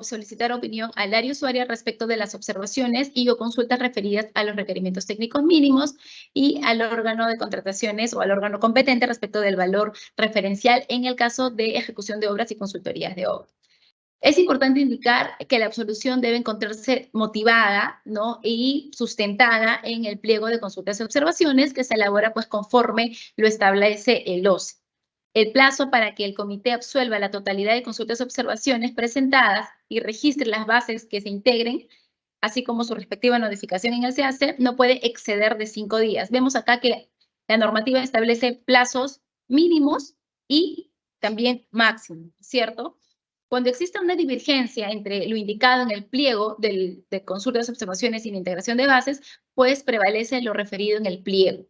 solicitar opinión al área usuaria respecto de las observaciones y o consultas referidas a los requerimientos técnicos mínimos y al órgano de contrataciones o al órgano competente respecto del valor referencial en el caso de ejecución de obras y consultorías de obras. Es importante indicar que la absolución debe encontrarse motivada, ¿no? Y sustentada en el pliego de consultas y observaciones que se elabora pues conforme lo establece el OCE. El plazo para que el comité absuelva la totalidad de consultas y observaciones presentadas y registre las bases que se integren, así como su respectiva notificación en el SEACE, no puede exceder de 5 días. Vemos acá que la normativa establece plazos mínimos y también máximos, ¿cierto? Cuando exista una divergencia entre lo indicado en el pliego de consultas, observaciones y la integración de bases, pues prevalece lo referido en el pliego,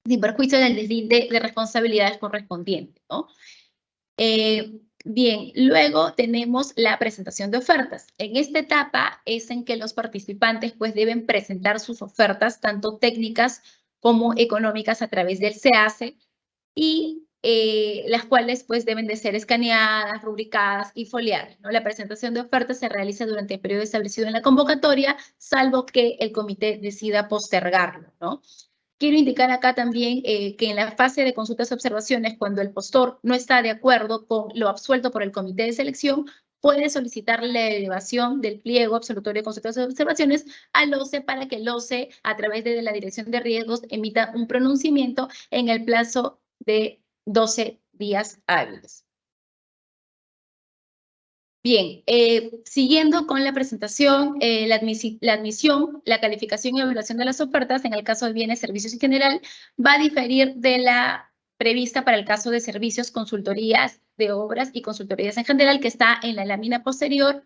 sin perjuicio del deslinde de responsabilidades correspondientes, ¿no? Bien, luego tenemos la presentación de ofertas. En esta etapa es en que los participantes pues deben presentar sus ofertas, tanto técnicas como económicas, a través del SEACE y las cuales pues deben de ser escaneadas, rubricadas y foliadas, ¿no? La presentación de ofertas se realiza durante el periodo establecido en la convocatoria, salvo que el comité decida postergarlo, ¿no? Quiero indicar acá también que en la fase de consultas y observaciones, cuando el postor no está de acuerdo con lo absuelto por el comité de selección, puede solicitar la elevación del pliego absolutorio de consultas y observaciones al OCE para que el OCE, a través de la Dirección de Riesgos, emita un pronunciamiento en el plazo de 12 días hábiles. Bien, siguiendo con la presentación, la admisión, la calificación y evaluación de las ofertas, en el caso de bienes, servicios en general, va a diferir de la prevista para el caso de servicios, consultorías de obras y consultorías en general, que está en la lámina posterior,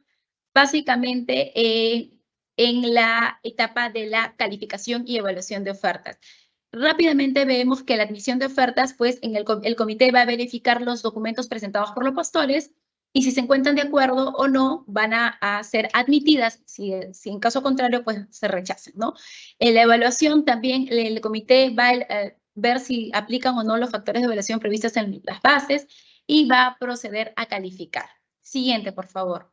básicamente en la etapa de la calificación y evaluación de ofertas. Rápidamente vemos que la admisión de ofertas, pues el comité va a verificar los documentos presentados por los postores y si se encuentran de acuerdo o no, van a ser admitidas. Si en caso contrario, pues se rechazan, ¿no? En la evaluación también el comité va a ver si aplican o no los factores de evaluación previstos en las bases y va a proceder a calificar. Siguiente, por favor.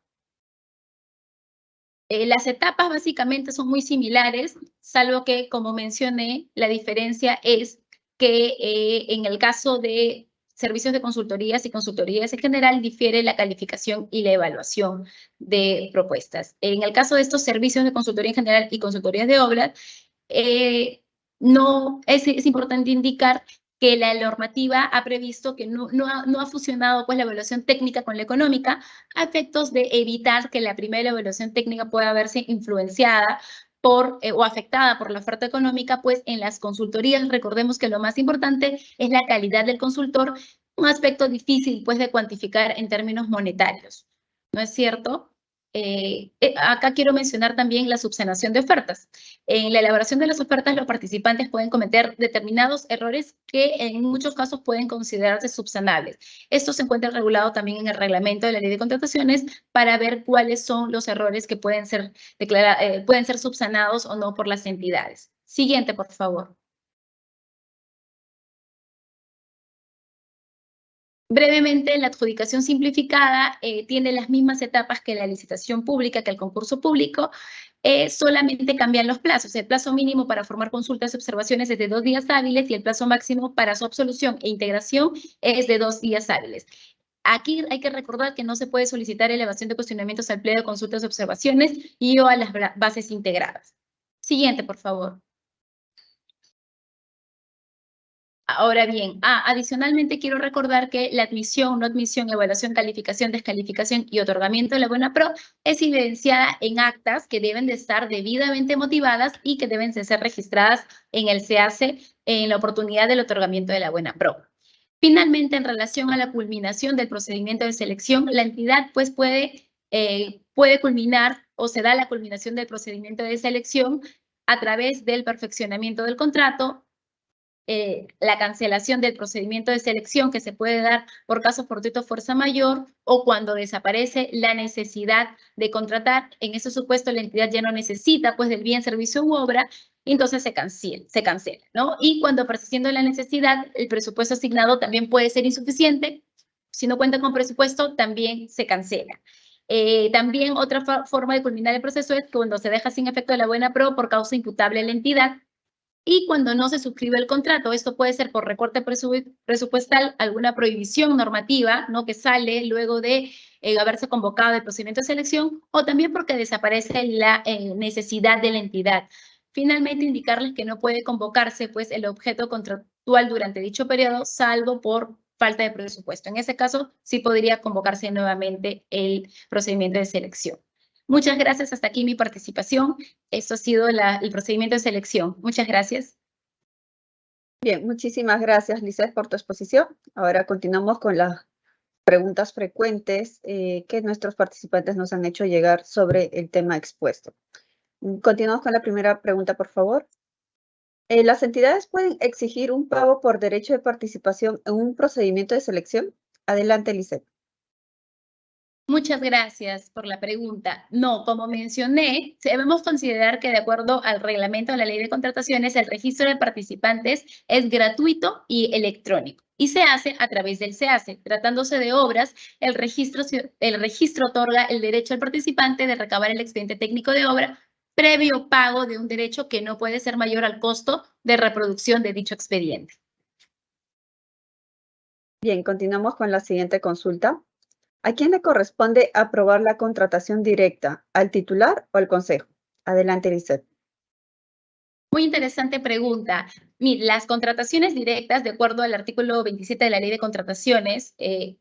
Las etapas básicamente son muy similares, salvo que, como mencioné, la diferencia es que en el caso de servicios de consultorías y consultorías en general difiere la calificación y la evaluación de propuestas. En el caso de estos servicios de consultoría en general y consultorías de obras, no es importante indicar que la normativa ha previsto que no ha fusionado pues, la evaluación técnica con la económica a efectos de evitar que la primera evaluación técnica pueda verse influenciada o afectada por la oferta económica, pues en las consultorías recordemos que lo más importante es la calidad del consultor, un aspecto difícil pues de cuantificar en términos monetarios, ¿no es cierto? Acá quiero mencionar también la subsanación de ofertas. En la elaboración de las ofertas, los participantes pueden cometer determinados errores que en muchos casos pueden considerarse subsanables. Esto se encuentra regulado también en el reglamento de la ley de contrataciones para ver cuáles son los errores que pueden ser subsanados o no por las entidades. Siguiente, por favor. Brevemente, la adjudicación simplificada tiene las mismas etapas que la licitación pública, que el concurso público, solamente cambian los plazos. El plazo mínimo para formar consultas y observaciones es de 2 días hábiles y el plazo máximo para su absolución e integración es de 2 días hábiles. Aquí hay que recordar que no se puede solicitar elevación de cuestionamientos al pliego de consultas y observaciones y o a las bases integradas. Siguiente, por favor. Ahora bien, adicionalmente quiero recordar que la admisión, no admisión, evaluación, calificación, descalificación y otorgamiento de la buena pro es evidenciada en actas que deben de estar debidamente motivadas y que deben de ser registradas en el SEACE en la oportunidad del otorgamiento de la buena pro. Finalmente, en relación a la culminación del procedimiento de selección, la entidad pues puede culminar o se da la culminación del procedimiento de selección a través del perfeccionamiento del contrato, la cancelación del procedimiento de selección que se puede dar por caso fortuito fuerza mayor o cuando desaparece la necesidad de contratar. En ese supuesto la entidad ya no necesita pues del bien, servicio u obra, entonces se cancela, ¿no? Y cuando persistiendo la necesidad, el presupuesto asignado también puede ser insuficiente. Si no cuenta con presupuesto, también se cancela. También otra forma de culminar el proceso es cuando se deja sin efecto la buena pro por causa imputable a la entidad. Y cuando no se suscribe el contrato, esto puede ser por recorte presupuestal, alguna prohibición normativa, ¿no? Que sale luego de haberse convocado el procedimiento de selección, o también porque desaparece la necesidad de la entidad. Finalmente, indicarles que no puede convocarse pues, el objeto contractual durante dicho periodo, salvo por falta de presupuesto. En ese caso, sí podría convocarse nuevamente el procedimiento de selección. Muchas gracias. Hasta aquí mi participación. Esto ha sido el procedimiento de selección. Muchas gracias. Bien, muchísimas gracias, Lizeth, por tu exposición. Ahora continuamos con las preguntas frecuentes que nuestros participantes nos han hecho llegar sobre el tema expuesto. Continuamos con la primera pregunta, por favor. ¿Las entidades pueden exigir un pago por derecho de participación en un procedimiento de selección? Adelante, Lizeth. Muchas gracias por la pregunta. No, como mencioné, debemos considerar que de acuerdo al reglamento de la ley de contrataciones, el registro de participantes es gratuito y electrónico y se hace a través del SEACE. Tratándose de obras, el registro otorga el derecho al participante de recabar el expediente técnico de obra previo pago de un derecho que no puede ser mayor al costo de reproducción de dicho expediente. Bien, continuamos con la siguiente consulta. ¿A quién le corresponde aprobar la contratación directa? ¿Al titular o al consejo? Adelante, Lizeth. Muy interesante pregunta. Mire, las contrataciones directas, de acuerdo al artículo 27 de la Ley de Contrataciones,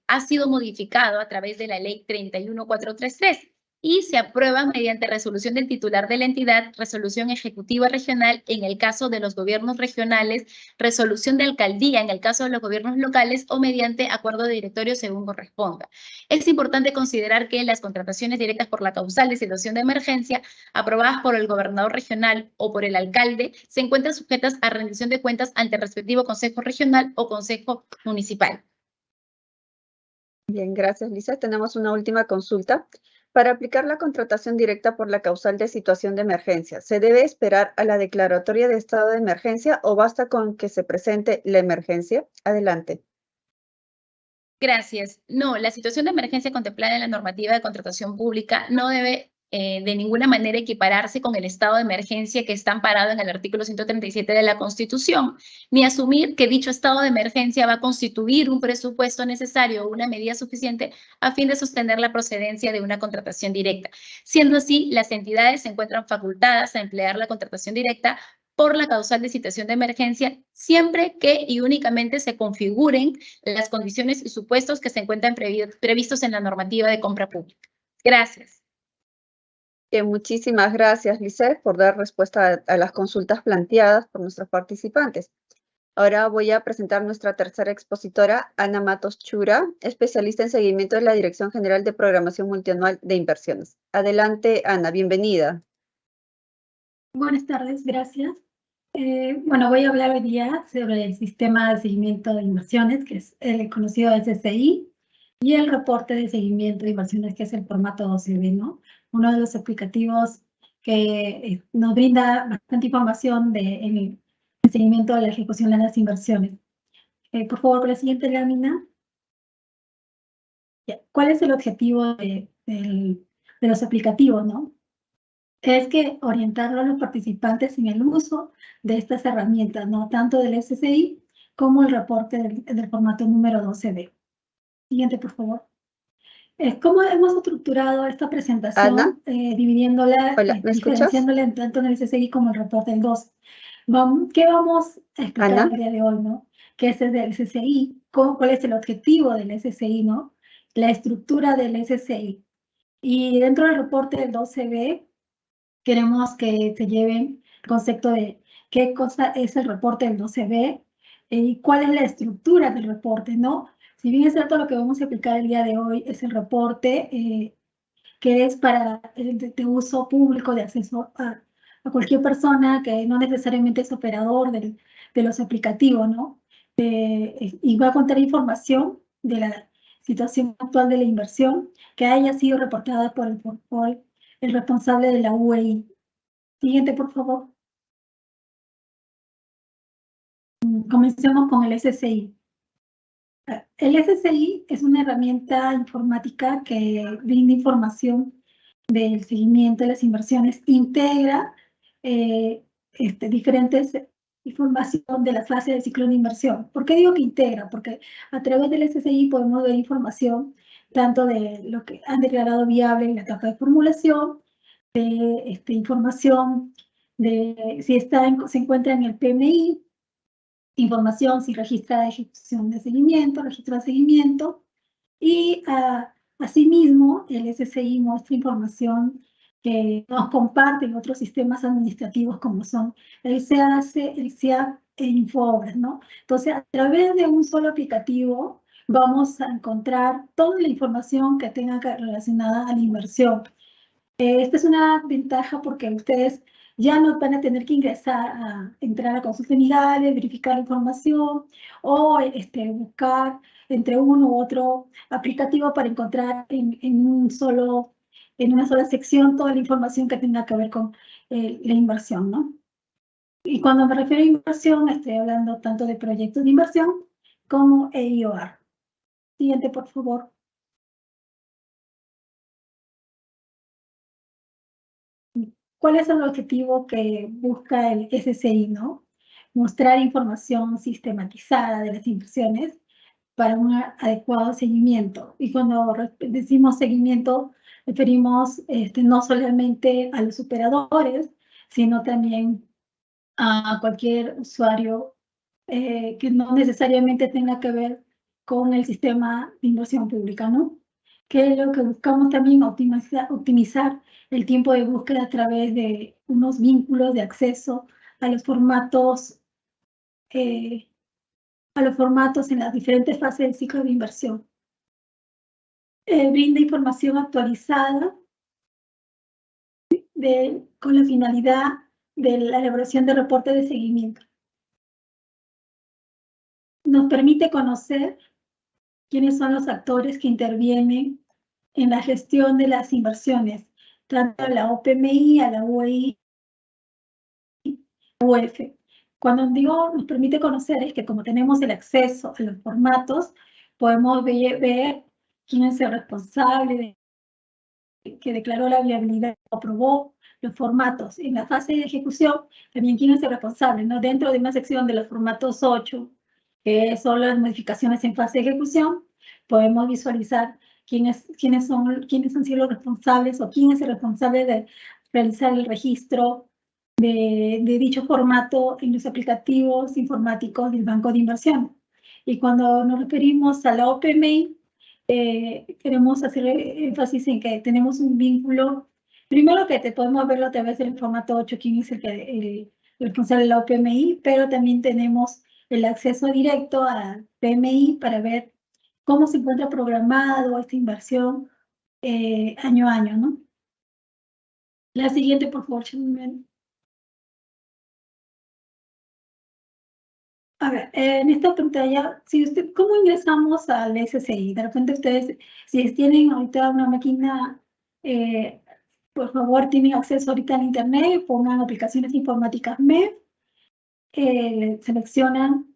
ha sido modificado a través de la Ley 31433 y se aprueban mediante resolución del titular de la entidad, resolución ejecutiva regional en el caso de los gobiernos regionales, resolución de alcaldía en el caso de los gobiernos locales o mediante acuerdo de directorio según corresponda. Es importante considerar que las contrataciones directas por la causal de situación de emergencia aprobadas por el gobernador regional o por el alcalde se encuentran sujetas a rendición de cuentas ante el respectivo consejo regional o consejo municipal. Bien, gracias, Lizeth. Tenemos una última consulta. Para aplicar la contratación directa por la causal de situación de emergencia, ¿se debe esperar a la declaratoria de estado de emergencia o basta con que se presente la emergencia? Adelante. Gracias. No, la situación de emergencia contemplada en la normativa de contratación pública no debe de ninguna manera equipararse con el estado de emergencia que está amparado en el artículo 137 de la Constitución, ni asumir que dicho estado de emergencia va a constituir un presupuesto necesario o una medida suficiente a fin de sostener la procedencia de una contratación directa. Siendo así, las entidades se encuentran facultadas a emplear la contratación directa por la causal de situación de emergencia, siempre que y únicamente se configuren las condiciones y supuestos que se encuentran previstos en la normativa de compra pública. Gracias. Muchísimas gracias, Lisette, por dar respuesta a las consultas planteadas por nuestros participantes. Ahora voy a presentar nuestra tercera expositora, Ana Matos Chura, especialista en seguimiento de la Dirección General de Programación Multianual de Inversiones. Adelante, Ana, bienvenida. Buenas tardes, gracias. Bueno, voy a hablar hoy día sobre el sistema de seguimiento de inversiones, que es el conocido SSI, y el reporte de seguimiento de inversiones, que es el formato 12B, ¿no? Uno de los aplicativos que nos brinda bastante información en el seguimiento de la ejecución de las inversiones. Por favor, con la siguiente lámina. ¿Cuál es el objetivo de los aplicativos, no? Es que orientar a los participantes en el uso de estas herramientas, ¿no? Tanto del SSI como el reporte del formato número 12B. Siguiente, por favor. ¿Cómo hemos estructurado esta presentación? Ana. Dividiéndola, Hola, ¿me escuchas? diferenciándola tanto en el SSI como el reporte del 2. ¿Qué vamos a explicar Ana. el día de hoy, no? ¿Qué es el SSI? ¿Cuál es el objetivo del SSI, no? La estructura del SSI. Y dentro del reporte del 12B, queremos que se lleven el concepto de qué cosa es el reporte del 12B y cuál es la estructura del reporte, ¿no? Si bien es cierto, lo que vamos a aplicar el día de hoy es el reporte que es para de uso público, de acceso a cualquier persona que no necesariamente es operador de los aplicativos, ¿no? Y va a contar información de la situación actual de la inversión que haya sido reportada por el responsable de la UEI. Siguiente, por favor. Comencemos con el SSI. El SSI es una herramienta informática que brinda información del seguimiento de las inversiones, integra diferentes información de la fase del ciclo de inversión. ¿Por qué digo que integra? Porque a través del SSI podemos ver información tanto de lo que han declarado viable en la etapa de formulación, de información de si se encuentra en el PMI, información si registra de ejecución de seguimiento, registro de seguimiento, y asimismo el SSI muestra información que nos comparten otros sistemas administrativos como son el CAC, el CIAP e Infobras, ¿no? Entonces, a través de un solo aplicativo vamos a encontrar toda la información que tenga relacionada a la inversión. Esta es una ventaja porque ustedes ya no van a tener que entrar a consultas legales, verificar la información o buscar entre uno u otro aplicativo para encontrar en una sola sección toda la información que tenga que ver con la inversión, ¿no? Y cuando me refiero a inversión, estoy hablando tanto de proyectos de inversión como EIOR. Siguiente, por favor. ¿Cuál es el objetivo que busca el SSI, no? Mostrar información sistematizada de las inversiones para un adecuado seguimiento. Y cuando decimos seguimiento, referimos no solamente a los operadores, sino también a cualquier usuario que no necesariamente tenga que ver con el sistema de inversión pública, ¿no? Que es lo que buscamos también, optimizar el tiempo de búsqueda a través de unos vínculos de acceso a los formatos en las diferentes fases del ciclo de inversión. Brinda información actualizada con la finalidad de la elaboración de reportes de seguimiento. Nos permite conocer quiénes son los actores que intervienen en la gestión de las inversiones, tanto a la OPMI, a la UEI, a la UEF. Cuando digo nos permite conocer es que como tenemos el acceso a los formatos, podemos ver quién es el responsable que declaró la viabilidad, aprobó los formatos en la fase de ejecución, también quién es el responsable, ¿no? Dentro de una sección de los formatos 8, que son las modificaciones en fase de ejecución, podemos visualizar quiénes han sido los responsables o quién es el responsable de realizar el registro de dicho formato en los aplicativos informáticos del Banco de Inversión. Y cuando nos referimos a la OPMI, queremos hacer énfasis en que tenemos un vínculo. Primero que podemos verlo a través del formato 8, quién es el responsable de la OPMI, pero también tenemos el acceso directo a PMI para ver cómo se encuentra programado esta inversión año a año, ¿no? La siguiente, por favor, Shannon. A ver, en esta pantalla, ¿cómo ingresamos al SSI? De repente ustedes, si tienen ahorita una máquina, por favor, tienen acceso ahorita al internet, pongan aplicaciones informáticas MEF, seleccionan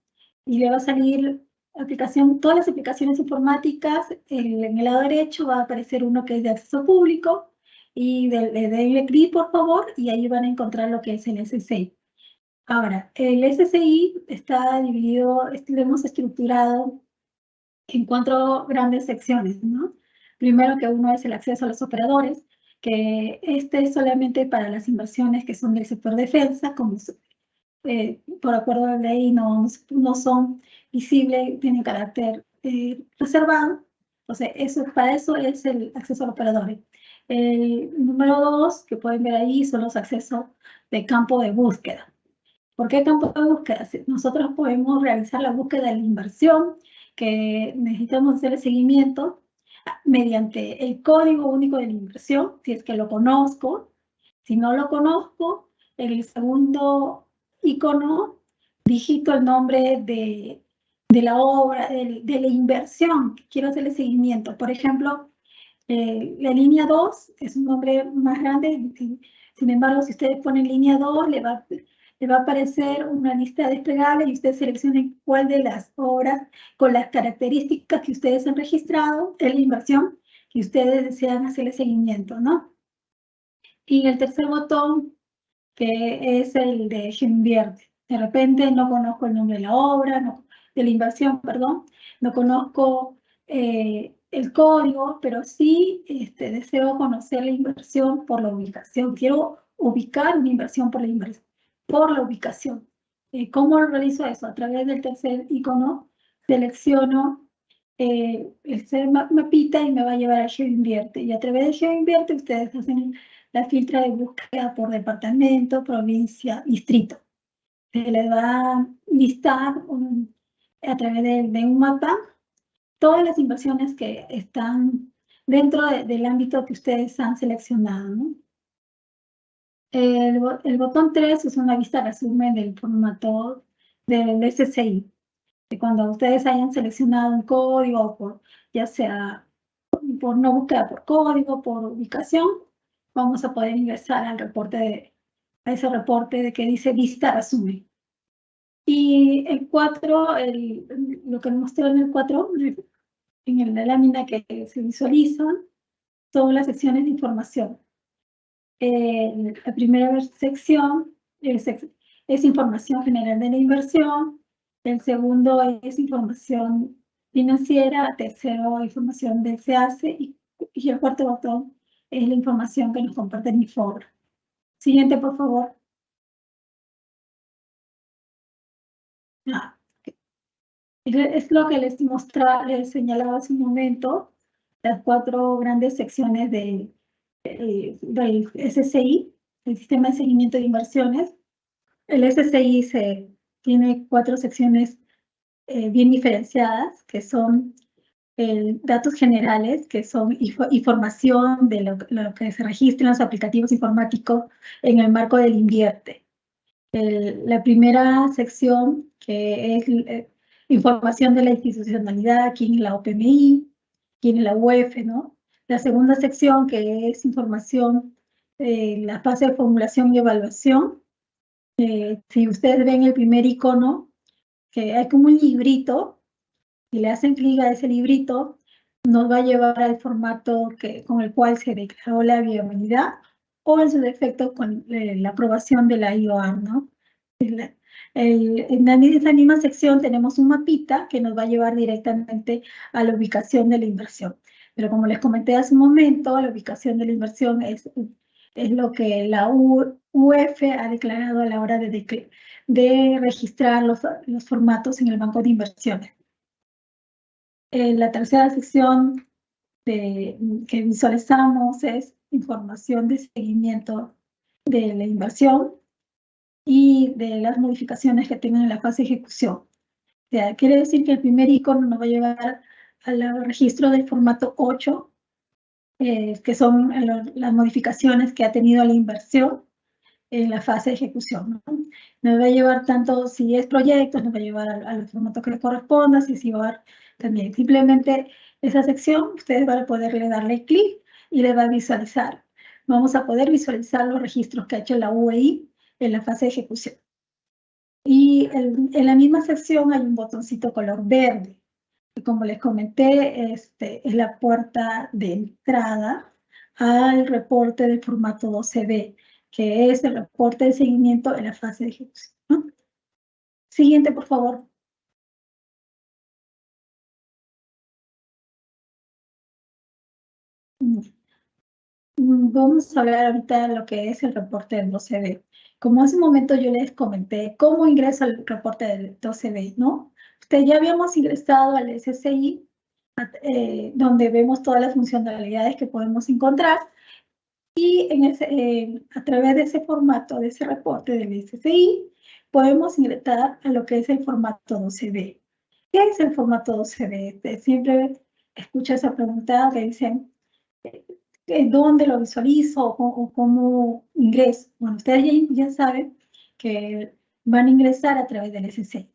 y le va a salir todas las aplicaciones informáticas. En el lado derecho va a aparecer uno que es de acceso público y denle clic, por favor, y ahí van a encontrar lo que es el SSI. Ahora, el SSI está dividido, lo hemos estructurado en 4 grandes secciones, ¿no? Primero que uno es el acceso a los operadores, que este es solamente para las inversiones que son del sector defensa, como por acuerdo de ley no son visibles, tienen carácter reservado. Entonces, para eso es el acceso a los operadores. El número 2 que pueden ver ahí son los accesos de campo de búsqueda. ¿Por qué campo de búsqueda? Nosotros podemos realizar la búsqueda de la inversión, que necesitamos hacer el seguimiento mediante el código único de la inversión, si es que lo conozco. Si no lo conozco, en el segundo icono digito el nombre de la obra, de la inversión que quiero hacer el seguimiento. Por ejemplo, la línea 2 es un nombre más grande. Sin embargo, si ustedes ponen línea 2, le va a aparecer una lista desplegable y ustedes seleccionen cuál de las obras con las características que ustedes han registrado es la inversión que ustedes desean hacerle seguimiento, ¿no? Y el tercer botón, que es el de Invierte. De repente no conozco el nombre de la obra, de la inversión, perdón, no conozco el código, pero sí deseo conocer la inversión por la ubicación. Quiero ubicar una inversión por la ubicación. ¿Cómo realizo eso? A través del tercer icono, selecciono el mapita y me va a llevar a GeoInvierte. Y a través de GeoInvierte ustedes hacen la filtra de búsqueda por departamento, provincia, distrito. Se les va a listar a través de un mapa todas las inversiones que están dentro del ámbito que ustedes han seleccionado, ¿no? El botón 3 es una vista resumen del formato del SSI. Que cuando ustedes hayan seleccionado un código, ya sea por no búsqueda por código, por ubicación, vamos a poder ingresar al reporte a ese reporte de que dice vista resumen. Y el 4, lo que mostré en el 4, en la lámina que se visualiza, son las secciones de información. La primera sección es información general de la inversión. El segundo es información financiera. Tercero, información del SEACE. Y el cuarto botón es la información que nos comparte el Infobra. Siguiente, por favor. Es lo que les señalaba hace un momento, las 4 grandes secciones del SSI, el Sistema de Seguimiento de Inversiones. El SSI tiene 4 secciones bien diferenciadas, que son datos generales, que son información de lo que se registra en los aplicativos informáticos en el marco del Invierte. La primera sección, que es información de la institucionalidad, quién es la OPMI, quién es la UEF, ¿no? La segunda sección, que es información de la fase de formulación y evaluación. Si ustedes ven el primer icono, que hay como un librito, y le hacen clic a ese librito, nos va a llevar al formato con el cual se declaró la viabilidad o en su defecto con la aprobación de la IOR, ¿no? En esa misma sección tenemos un mapita que nos va a llevar directamente a la ubicación de la inversión. Pero como les comenté hace un momento, la ubicación de la inversión es lo que la UF ha declarado a la hora de registrar los formatos en el banco de inversiones. La tercera sección que visualizamos es información de seguimiento de la inversión y de las modificaciones que tengan en la fase de ejecución. O sea, quiere decir que el primer icono nos va a llevar al registro del formato 8, que son las modificaciones que ha tenido la inversión en la fase de ejecución, ¿no? Nos va a llevar tanto, si es proyecto, nos va a llevar al formato que le corresponda, si es IOR también. Simplemente esa sección, ustedes van a poderle darle clic y le va a visualizar. Vamos a poder visualizar los registros que ha hecho la UEI en la fase de ejecución. Y en la misma sección hay un botoncito color verde, que como les comenté, es la puerta de entrada al reporte del formato 12B, que es el reporte de seguimiento en la fase de ejecución, ¿no? Siguiente, por favor. Vamos a hablar ahorita de lo que es el reporte del 12B. Como hace un momento yo les comenté cómo ingresa el reporte del 12B, ¿no? Ya habíamos ingresado al SSI, donde vemos todas las funcionalidades que podemos encontrar. Y a través de ese formato, de ese reporte del SSI, podemos ingresar a lo que es el formato 12B. ¿Qué es el formato 12B? Siempre escucho esa pregunta que dicen, ¿dónde lo visualizo o cómo ingreso? Bueno, ustedes ya saben que van a ingresar a través del SSI.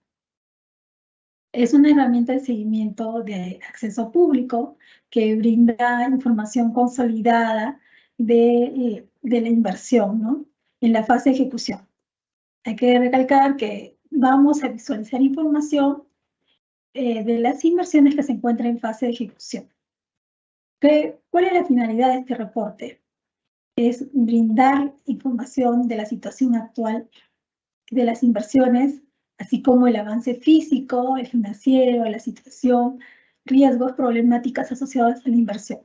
Es una herramienta de seguimiento de acceso público que brinda información consolidada de la inversión, ¿no? En la fase de ejecución. Hay que recalcar que vamos a visualizar información de las inversiones que se encuentran en fase de ejecución. ¿Cuál es la finalidad de este reporte? Es brindar información de la situación actual de las inversiones, así como el avance físico, el financiero, la situación, riesgos, problemáticas asociadas a la inversión.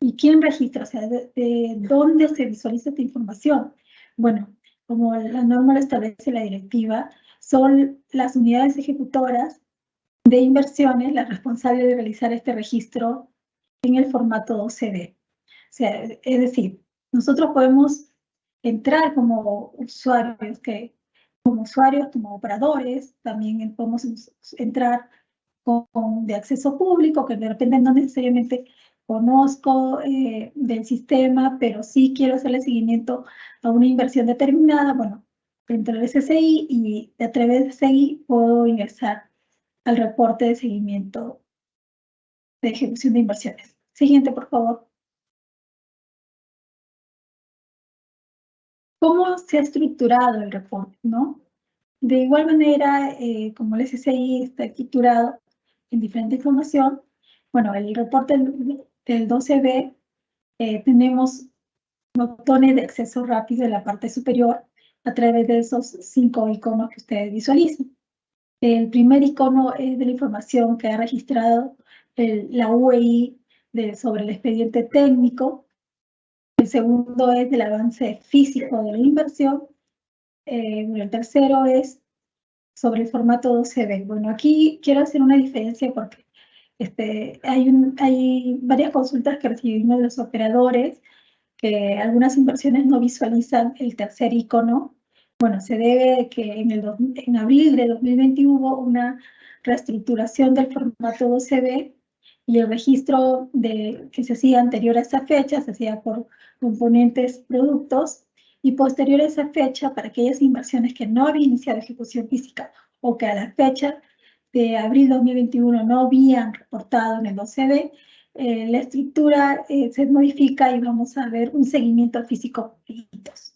¿Y quién registra? O sea, ¿de dónde se visualiza esta información? Bueno, como la norma lo establece la directiva, son las unidades ejecutoras de inversiones las responsables de realizar este registro en el formato 12B. O sea, es decir, nosotros podemos entrar como usuarios, como operadores, también podemos entrar de acceso público, que de repente no necesariamente conozco del sistema, pero sí quiero hacerle seguimiento a una inversión determinada. Bueno, entro al SSI y a través de SSI puedo ingresar al reporte de seguimiento de ejecución de inversiones. Siguiente, por favor. ¿Cómo se ha estructurado el reporte, no? De igual manera, como el SSI está estructurado en diferente información, bueno, el reporte del 12B tenemos botones de acceso rápido en la parte superior a través de esos 5 iconos que ustedes visualizan. El primer icono es de la información que ha registrado la UEI sobre el expediente técnico. El segundo es del avance físico de la inversión. El tercero es sobre el formato 12B. Bueno, aquí quiero hacer una diferencia porque hay varias consultas que recibimos de los operadores que algunas inversiones no visualizan el tercer icono. Bueno, se debe a que en abril de 2021 hubo una reestructuración del formato 12B y el registro que se hacía anterior a esa fecha se hacía por componentes productos y posterior a esa fecha para aquellas inversiones que no habían iniciado ejecución física o que a la fecha de abril 2021 no habían reportado en el 12B, la estructura se modifica y vamos a ver un seguimiento físico por hitos.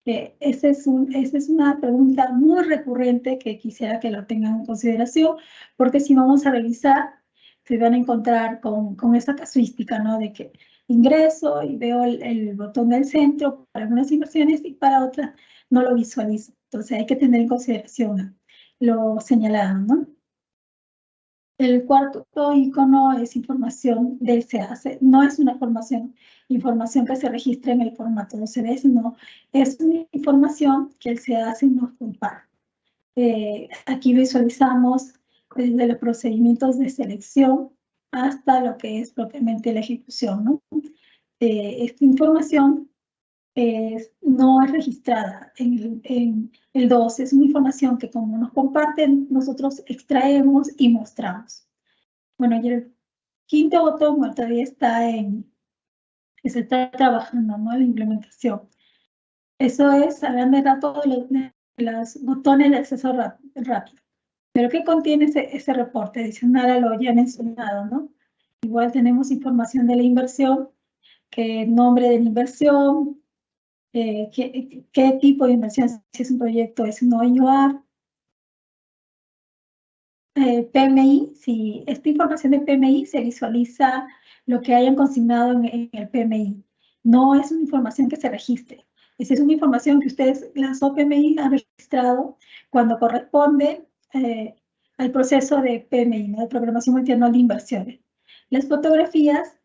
Esa es una pregunta muy recurrente que quisiera que lo tengan en consideración, porque si vamos a revisar se van a encontrar con esta casuística, ¿no? De que ingreso y veo el botón del centro para algunas inversiones y para otras no lo visualizo. Entonces hay que tener en consideración lo señalado, ¿no? El cuarto icono es información del SEACE. No es una información que se registra en el formato OCB, sino es una información que el SEACE nos comparte. Aquí visualizamos desde los procedimientos de selección hasta lo que es propiamente la ejecución, ¿no? Esta información no es registrada en el 2, es una información que como nos comparten, nosotros extraemos y mostramos. Bueno, y el quinto botón todavía se está trabajando, ¿no? La implementación. Eso es, a grandes rasgos, los botones de acceso rápido. Pero ¿qué contiene ese reporte adicional a lo ya mencionado, ¿no? Igual tenemos información de la inversión, que nombre de la inversión, qué tipo de inversión, si es un proyecto, es un IOR, PMI, si esta información de PMI se visualiza lo que hayan consignado en el PMI. No es una información que se registre. Esa es una información que ustedes, las OPMI, han registrado cuando corresponde al proceso de PMI, ¿no? De Programación Multianual de Inversiones. Las fotografías,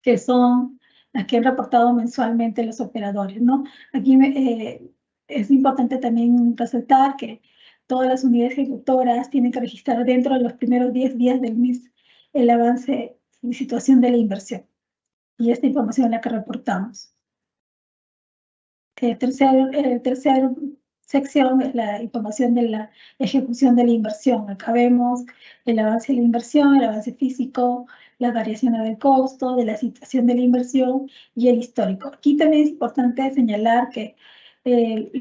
que son las que han reportado mensualmente los operadores, ¿no? Aquí es importante también resaltar que todas las unidades ejecutoras tienen que registrar dentro de los primeros 10 días del mes el avance y situación de la inversión. Y esta información es la que reportamos. Tercer sección es la información de la ejecución de la inversión. Acá vemos el avance de la inversión, el avance físico, las variaciones del costo, de la situación de la inversión y el histórico. Aquí también es importante señalar que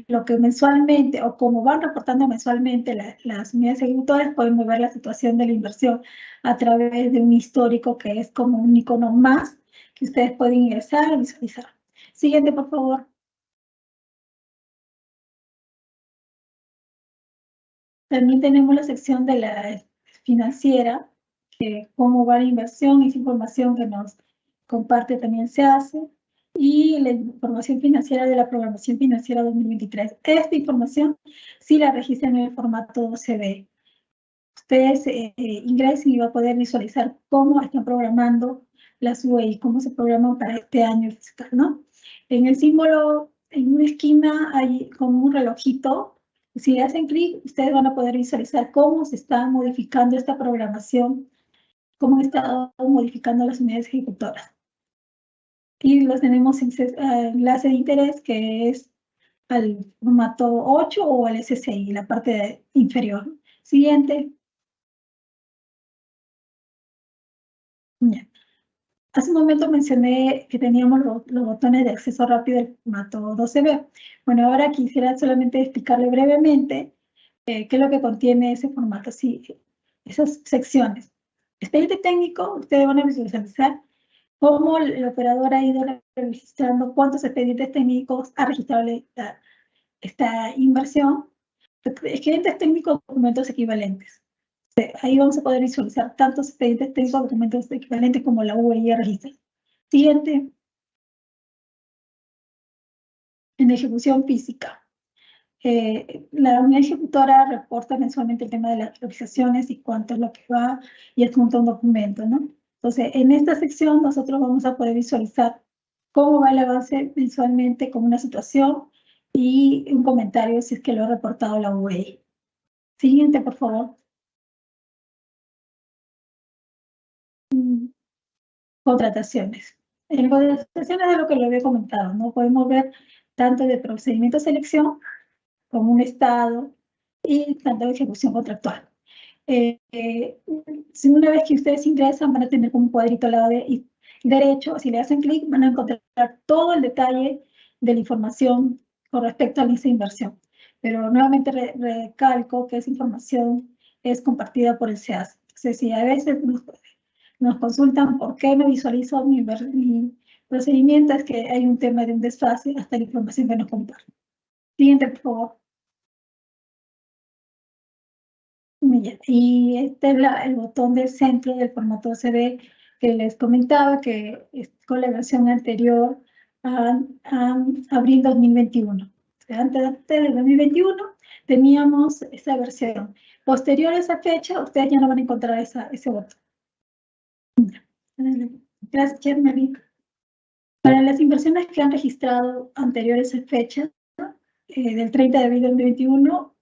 lo que mensualmente, o como van reportando mensualmente las unidades ejecutoras, podemos ver la situación de la inversión a través de un histórico que es como un icono más que ustedes pueden ingresar y visualizar. Siguiente, por favor. También tenemos la sección de la financiera, que cómo va la inversión, esa información que nos comparte también se hace, y la información financiera de la programación financiera 2023. Esta información sí la registran en el formato CB. Ustedes ingresen y van a poder visualizar cómo están programando las UEI, cómo se programan para este año fiscal, ¿no? En el símbolo, en una esquina hay como un relojito. Si le hacen clic, ustedes van a poder visualizar cómo se está modificando esta programación, cómo han estado modificando las unidades ejecutoras. Y los tenemos en enlace de interés, que es al formato 8 o al SCI, la parte inferior. Siguiente. Bien. Hace un momento mencioné que teníamos los botones de acceso rápido del formato 12B. Bueno, ahora quisiera solamente explicarle brevemente qué es lo que contiene ese formato, sí, esas secciones. Expediente técnico, ustedes van a visualizar cómo el operador ha ido registrando cuántos expedientes técnicos ha registrado esta inversión. Expedientes técnicos, documentos equivalentes. Ahí vamos a poder visualizar tantos expedientes técnicos, documentos equivalentes como la UEI registra. Siguiente. En ejecución física. La unidad ejecutora reporta mensualmente el tema de las priorizaciones y cuánto es lo que va y adjunta un documento, ¿no? Entonces, en esta sección nosotros vamos a poder visualizar cómo va el avance mensualmente con una situación y un comentario si es que lo ha reportado la UEI. Siguiente, por favor. Contrataciones. En contrataciones es lo que le había comentado, ¿no? Podemos ver tanto de procedimiento de selección como un estado y tanto de ejecución contractual. Si una vez que ustedes ingresan van a tener como un cuadrito al lado derecho, si le hacen clic van a encontrar todo el detalle de la información con respecto a esa inversión. Pero nuevamente recalco que esa información es compartida por el SEAS. Entonces, si a veces nos consultan por qué no visualizo mi procedimiento, es que hay un tema de un desfase hasta la información que nos comparten. Siguiente, por favor. Y este es el botón del centro del formato OCB que les comentaba, que es con la versión anterior a abril 2021. Antes del 2021 teníamos esa versión. Posterior a esa fecha, ustedes ya no van a encontrar ese botón. Gracias, Chermeli. Para las inversiones que han registrado anteriores a fecha, del 30 de abril de 2021,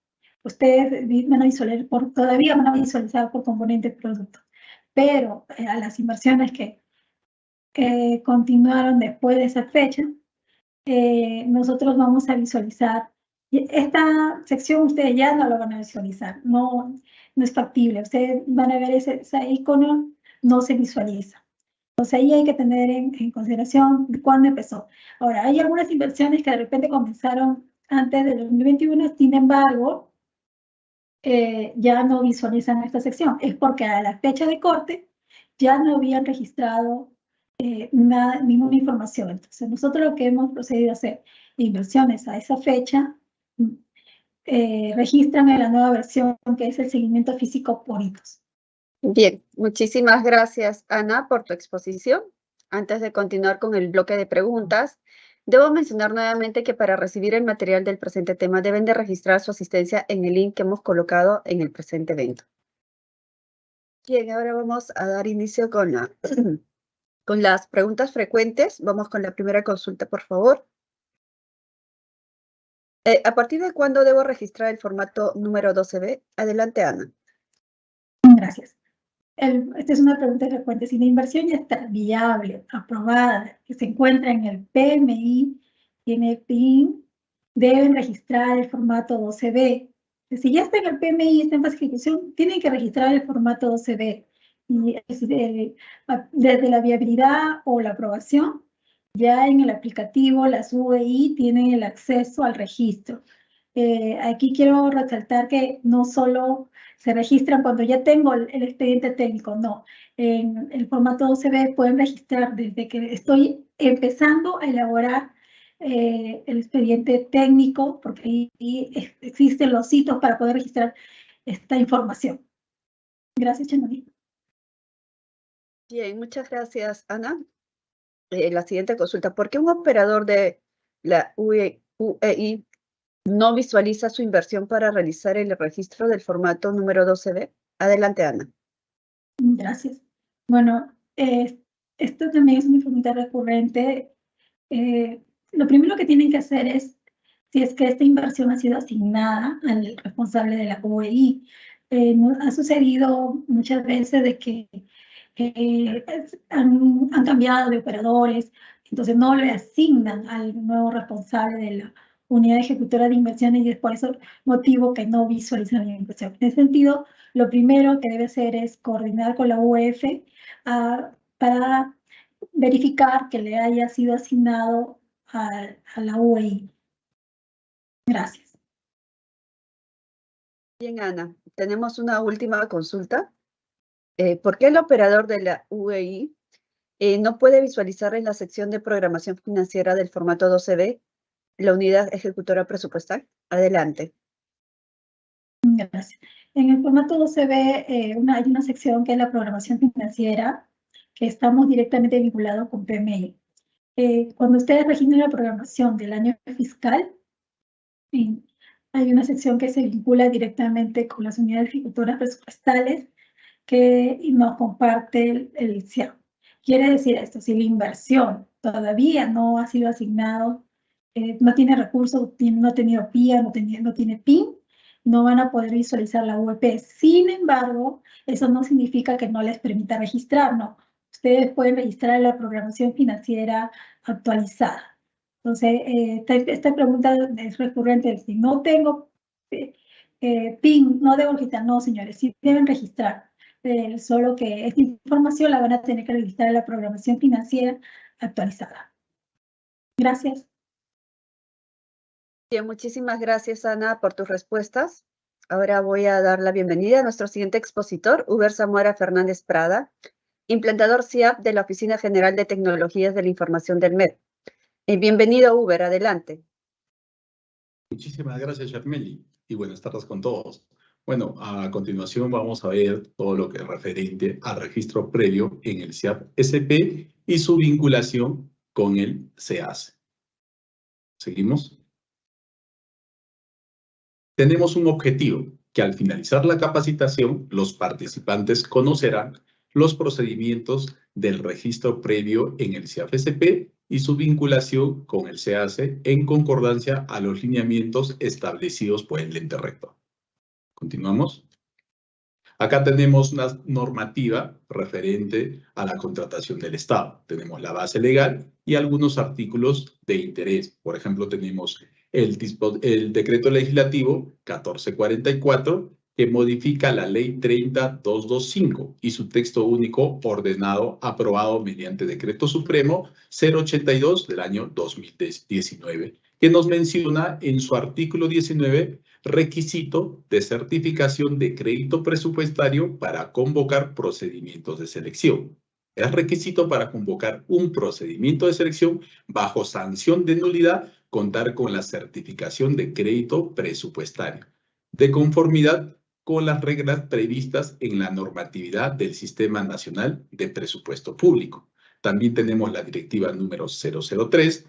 ustedes van a visualizar todavía van a visualizar por componente producto. Pero a las inversiones que continuaron después de esa fecha, nosotros vamos a visualizar. Esta sección ustedes ya no lo van a visualizar, no es factible. Ustedes van a ver ese icono, no se visualiza. Entonces ahí hay que tener en consideración cuándo empezó. Ahora, hay algunas inversiones que de repente comenzaron antes del 2021, sin embargo, ya no visualizan esta sección. Es porque a la fecha de corte ya no habían registrado ninguna información. Entonces, nosotros lo que hemos procedido a hacer, inversiones a esa fecha, registran en la nueva versión, que es el seguimiento físico por hitos. Bien, muchísimas gracias, Ana, por tu exposición. Antes de continuar con el bloque de preguntas, debo mencionar nuevamente que para recibir el material del presente tema deben de registrar su asistencia en el link que hemos colocado en el presente evento. Bien, ahora vamos a dar inicio con las preguntas frecuentes. Vamos con la primera consulta, por favor. ¿A partir de cuándo debo registrar el formato número 12B? Adelante, Ana. Gracias. Esta es una pregunta frecuente. Si la inversión ya está viable, aprobada, que se encuentra en el PMI, tiene PIN, deben registrar el formato 12B. Si ya está en el PMI y está en fase de ejecución, tienen que registrar el formato 12B. Y desde la viabilidad o la aprobación, ya en el aplicativo, las UEI tienen el acceso al registro. Aquí quiero resaltar que no solo se registran cuando ya tengo el expediente técnico, no. En el formato 12B pueden registrar desde que estoy empezando a elaborar el expediente técnico, porque ahí existen los hitos para poder registrar esta información. Gracias, Chanoli. Bien, muchas gracias, Ana. La siguiente consulta. ¿Por qué un operador de la UEI no visualiza su inversión para realizar el registro del formato número 12B? Adelante, Ana. Gracias. Bueno, esto también es una pregunta recurrente. Lo primero que tienen que hacer es, si es que esta inversión ha sido asignada al responsable de la UEI. Ha sucedido muchas veces de que han cambiado de operadores, entonces no le asignan al nuevo responsable de la unidad ejecutora de inversiones y es por ese motivo que no visualizan la inversión. En ese sentido, lo primero que debe hacer es coordinar con la UEF para verificar que le haya sido asignado a la UEI. Gracias. Bien, Ana. Tenemos una última consulta. ¿Por qué el operador de la UEI no puede visualizar en la sección de programación financiera del formato 12B la unidad ejecutora presupuestal? Adelante. Gracias. En el formato 12B hay una sección que es la programación financiera, que estamos directamente vinculados con PMI. Cuando ustedes registran la programación del año fiscal, hay una sección que se vincula directamente con las unidades ejecutoras presupuestales que nos comparte el CIAP. Quiere decir esto, si la inversión todavía no ha sido asignado, no tiene recursos, no ha tenido PIA, no tiene PIN, no van a poder visualizar la UEP. Sin embargo, eso no significa que no les permita registrar, no. Ustedes pueden registrar la programación financiera actualizada. Entonces, esta pregunta es recurrente. Si no tengo PIN, no debo registrar. No, señores, sí deben registrar. Solo que esta información la van a tener que registrar en la programación financiera actualizada. Gracias. Bien, muchísimas gracias, Ana, por tus respuestas. Ahora voy a dar la bienvenida a nuestro siguiente expositor, Uber Zamora Fernández Prada, implantador CIAP de la Oficina General de Tecnologías de la Información del MED. Bienvenido, Uber, adelante. Muchísimas gracias, Sharmeli, y buenas tardes con todos. Bueno, a continuación vamos a ver todo lo que es referente al registro previo en el CIAF-SP y su vinculación con el SEACE. ¿Seguimos? Tenemos un objetivo, que al finalizar la capacitación, los participantes conocerán los procedimientos del registro previo en el CIAF-SP y su vinculación con el SEACE en concordancia a los lineamientos establecidos por el ente rector. Continuamos. Acá tenemos una normativa referente a la contratación del Estado. Tenemos la base legal y algunos artículos de interés. Por ejemplo, tenemos el decreto legislativo 1444, que modifica la ley 30225 y su texto único ordenado aprobado mediante decreto supremo 082 del año 2019, que nos menciona en su artículo 19 requisito de certificación de crédito presupuestario para convocar procedimientos de selección. Es requisito para convocar un procedimiento de selección bajo sanción de nulidad contar con la certificación de crédito presupuestario, de conformidad con las reglas previstas en la normatividad del Sistema Nacional de Presupuesto Público. También tenemos la directiva número 003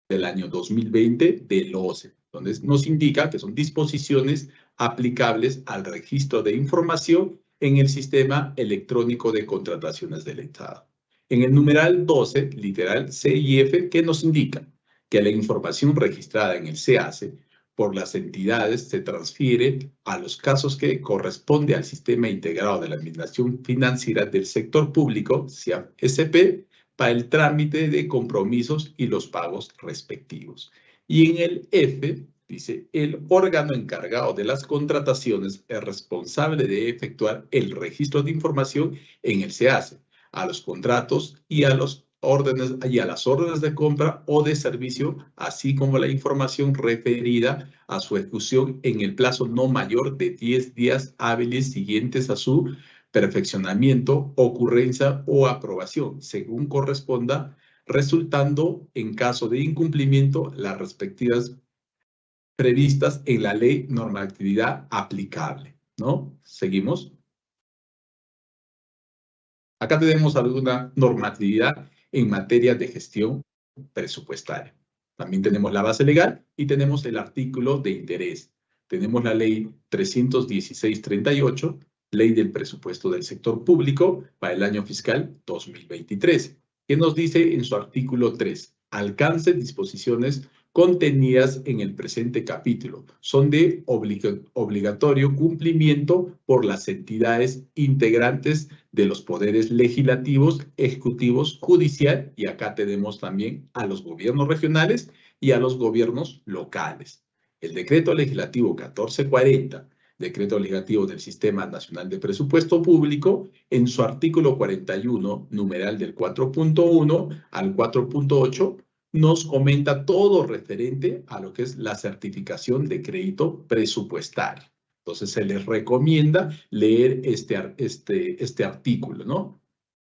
del año 2020 del OCE, donde nos indica que son disposiciones aplicables al registro de información en el Sistema Electrónico de Contrataciones del Estado. En el numeral 12, literal C y F, que nos indica que la información registrada en el SEACE por las entidades se transfiere a los casos que corresponde al Sistema Integrado de la Administración Financiera del Sector Público, CIAF-SP, para el trámite de compromisos y los pagos respectivos. Y en el F, dice, el órgano encargado de las contrataciones es responsable de efectuar el registro de información en el SEACE, a los contratos y a las órdenes de compra o de servicio, así como la información referida a su ejecución en el plazo no mayor de 10 días hábiles siguientes a su perfeccionamiento, ocurrencia o aprobación, según corresponda, resultando en caso de incumplimiento las respectivas previstas en la ley normatividad aplicable, ¿no? ¿Seguimos? Acá tenemos alguna normatividad en materia de gestión presupuestaria. También tenemos la base legal y tenemos el artículo de interés. Tenemos la ley 316-38, Ley del Presupuesto del Sector Público para el año fiscal 2023, que nos dice en su artículo 3, alcance disposiciones contenidas en el presente capítulo. Son de obligatorio cumplimiento por las entidades integrantes de los poderes legislativos, ejecutivos, judicial, y acá tenemos también a los gobiernos regionales y a los gobiernos locales. El decreto legislativo 1440, decreto legislativo del Sistema Nacional de Presupuesto Público, en su artículo 41, numeral del 4.1 al 4.8, nos comenta todo referente a lo que es la certificación de crédito presupuestario. Entonces, se les recomienda leer este artículo, ¿no?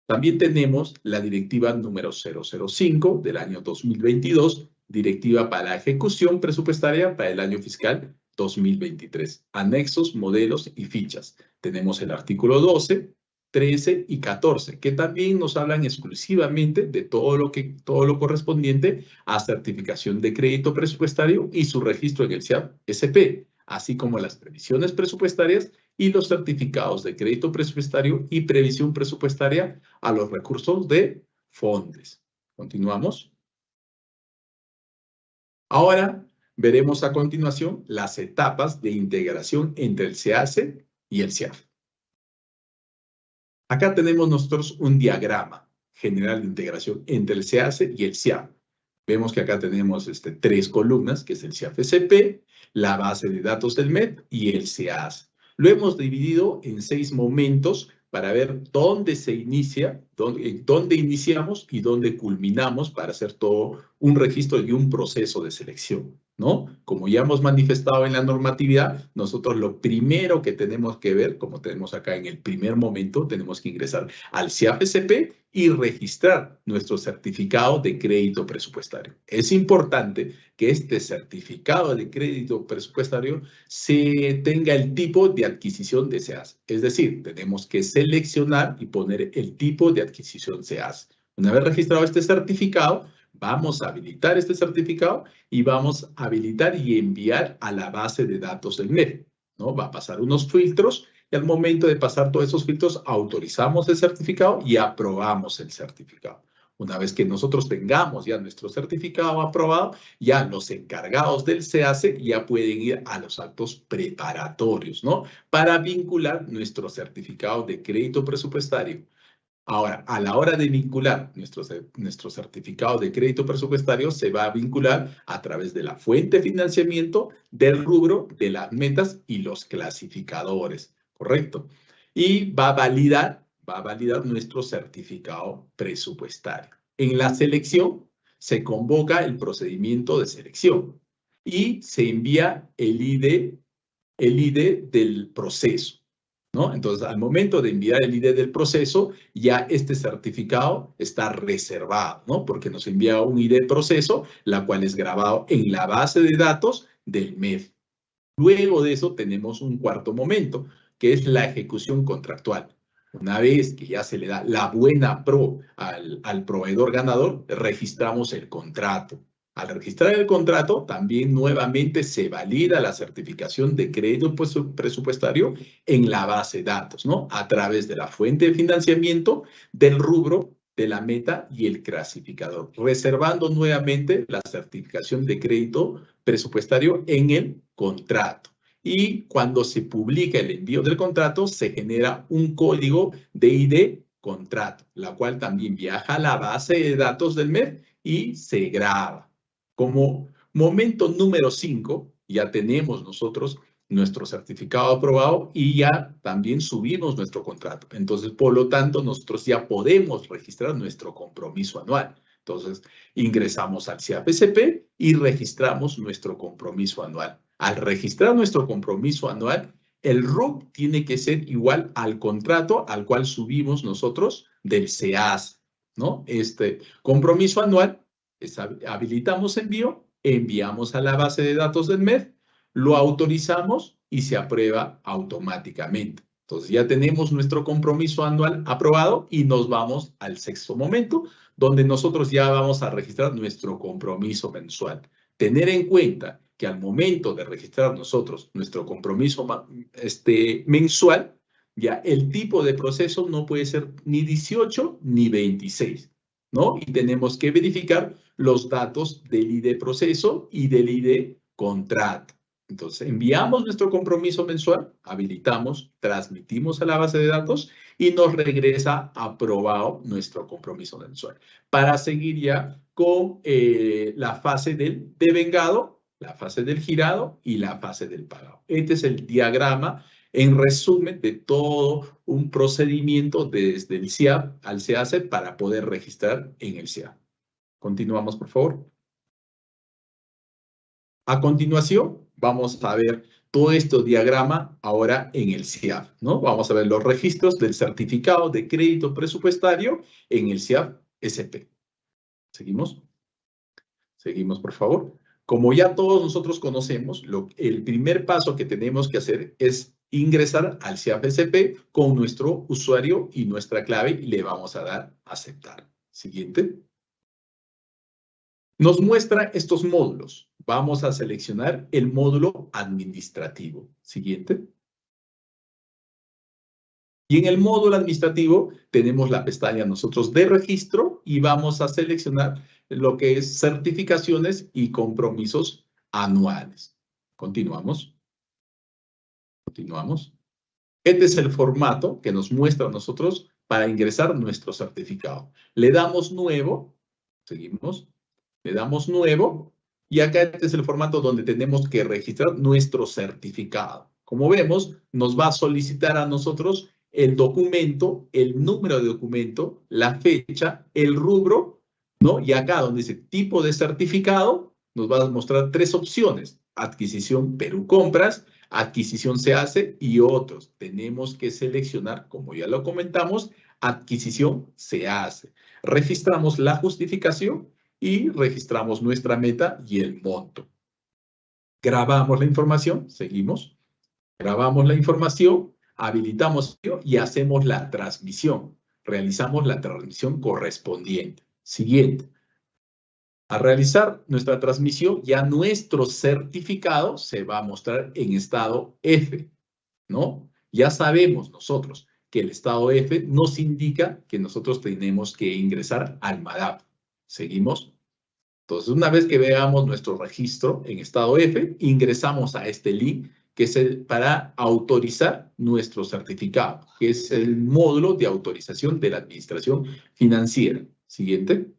También tenemos la directiva número 005 del año 2022, directiva para la ejecución presupuestaria para el año fiscal 2023. Anexos, modelos y fichas. Tenemos el artículo 12, 13 y 14, que también nos hablan exclusivamente de todo lo correspondiente a certificación de crédito presupuestario y su registro en el CIAF-SP, así como las previsiones presupuestarias y los certificados de crédito presupuestario y previsión presupuestaria a los recursos de fondos. Continuamos. Ahora veremos a continuación las etapas de integración entre el SEACE y el CIAF. Acá tenemos nosotros un diagrama general de integración entre el SEACE y el CIAF. Vemos que acá tenemos 3 columnas, que es el CIAF-SP, la base de datos del MEP y el SEACE. Lo hemos dividido en 6 momentos para ver dónde se inicia, dónde iniciamos y dónde culminamos para hacer todo un registro y un proceso de selección, ¿no? Como ya hemos manifestado en la normatividad, nosotros lo primero que tenemos que ver, como tenemos acá en el primer momento, tenemos que ingresar al CIAF-SP y registrar nuestro certificado de crédito presupuestario. Es importante que este certificado de crédito presupuestario se tenga el tipo de adquisición de SEAS. Es decir, tenemos que seleccionar y poner el tipo de adquisición SEAS. Una vez registrado este certificado, vamos a habilitar este certificado y vamos a habilitar y enviar a la base de datos del MEF, ¿no? Va a pasar unos filtros y al momento de pasar todos esos filtros autorizamos el certificado y aprobamos el certificado. Una vez que nosotros tengamos ya nuestro certificado aprobado, ya los encargados del SEACE ya pueden ir a los actos preparatorios, ¿no? Para vincular nuestro certificado de crédito presupuestario. Ahora, a la hora de vincular nuestro certificado de crédito presupuestario, se va a vincular a través de la fuente de financiamiento, del rubro, de las metas y los clasificadores, ¿correcto? Y va a validar nuestro certificado presupuestario. En la selección, se convoca el procedimiento de selección y se envía el ID del proceso, ¿no? Entonces, al momento de enviar el ID del proceso, ya este certificado está reservado, ¿no? Porque nos envía un ID proceso, la cual es grabado en la base de datos del MEF. Luego de eso tenemos un cuarto momento, que es la ejecución contractual. Una vez que ya se le da la buena pro al proveedor ganador, registramos el contrato. Al registrar el contrato, también nuevamente se valida la certificación de crédito presupuestario en la base de datos, ¿no? A través de la fuente de financiamiento, del rubro, de la meta y el clasificador, reservando nuevamente la certificación de crédito presupuestario en el contrato. Y cuando se publica el envío del contrato, se genera un código de ID contrato, la cual también viaja a la base de datos del MEF y se graba. Como momento número 5, ya tenemos nosotros nuestro certificado aprobado y ya también subimos nuestro contrato. Entonces, por lo tanto, nosotros ya podemos registrar nuestro compromiso anual. Entonces, ingresamos al CIAF-SP y registramos nuestro compromiso anual. Al registrar nuestro compromiso anual, el RUC tiene que ser igual al contrato al cual subimos nosotros del SEAS, ¿no? Este compromiso anual, habilitamos envío, enviamos a la base de datos del MEF, lo autorizamos y se aprueba automáticamente. Entonces ya tenemos nuestro compromiso anual aprobado y nos vamos al sexto momento, donde nosotros ya vamos a registrar nuestro compromiso mensual. Tener en cuenta que al momento de registrar nosotros nuestro compromiso mensual, ya el tipo de proceso no puede ser ni 18 ni 26, ¿no? Y tenemos que verificar los datos del ID proceso y del ID contrato. Entonces, enviamos nuestro compromiso mensual, habilitamos, transmitimos a la base de datos y nos regresa aprobado nuestro compromiso mensual. Para seguir ya con la fase del devengado, la fase del girado y la fase del pagado. Este es el diagrama en resumen de todo un procedimiento desde el CIAF al SEACE para poder registrar en el CIAF. Continuamos, por favor. A continuación, vamos a ver todo este diagrama ahora en el CIAF, ¿no? Vamos a ver los registros del certificado de crédito presupuestario en el CIAF-SP. ¿Seguimos? Seguimos, por favor. Como ya todos nosotros conocemos, el primer paso que tenemos que hacer es ingresar al CIAF-SP con nuestro usuario y nuestra clave y le vamos a dar a aceptar. Siguiente. Nos muestra estos módulos. Vamos a seleccionar el módulo administrativo. Siguiente. Y en el módulo administrativo tenemos la pestaña nosotros de registro y vamos a seleccionar lo que es certificaciones y compromisos anuales. Continuamos. Continuamos. Este es el formato que nos muestra a nosotros para ingresar nuestro certificado. Le damos nuevo. Seguimos. Le damos nuevo y acá este es el formato donde tenemos que registrar nuestro certificado. Como vemos, nos va a solicitar a nosotros el documento, el número de documento, la fecha, el rubro, ¿no? Y acá donde dice tipo de certificado, nos va a mostrar 3 opciones. Adquisición Perú Compras, adquisición se hace y otros. Tenemos que seleccionar, como ya lo comentamos, adquisición se hace. Registramos la justificación y registramos nuestra meta y el monto. Grabamos la información, seguimos. Grabamos la información, habilitamos y hacemos la transmisión. Realizamos la transmisión correspondiente. Siguiente. Al realizar nuestra transmisión, ya nuestro certificado se va a mostrar en estado F, ¿no? Ya sabemos nosotros que el estado F nos indica que nosotros tenemos que ingresar al MADAP. ¿Seguimos? Entonces, una vez que veamos nuestro registro en estado F, ingresamos a este link que es para autorizar nuestro certificado, que es el módulo de autorización de la administración financiera. Siguiente.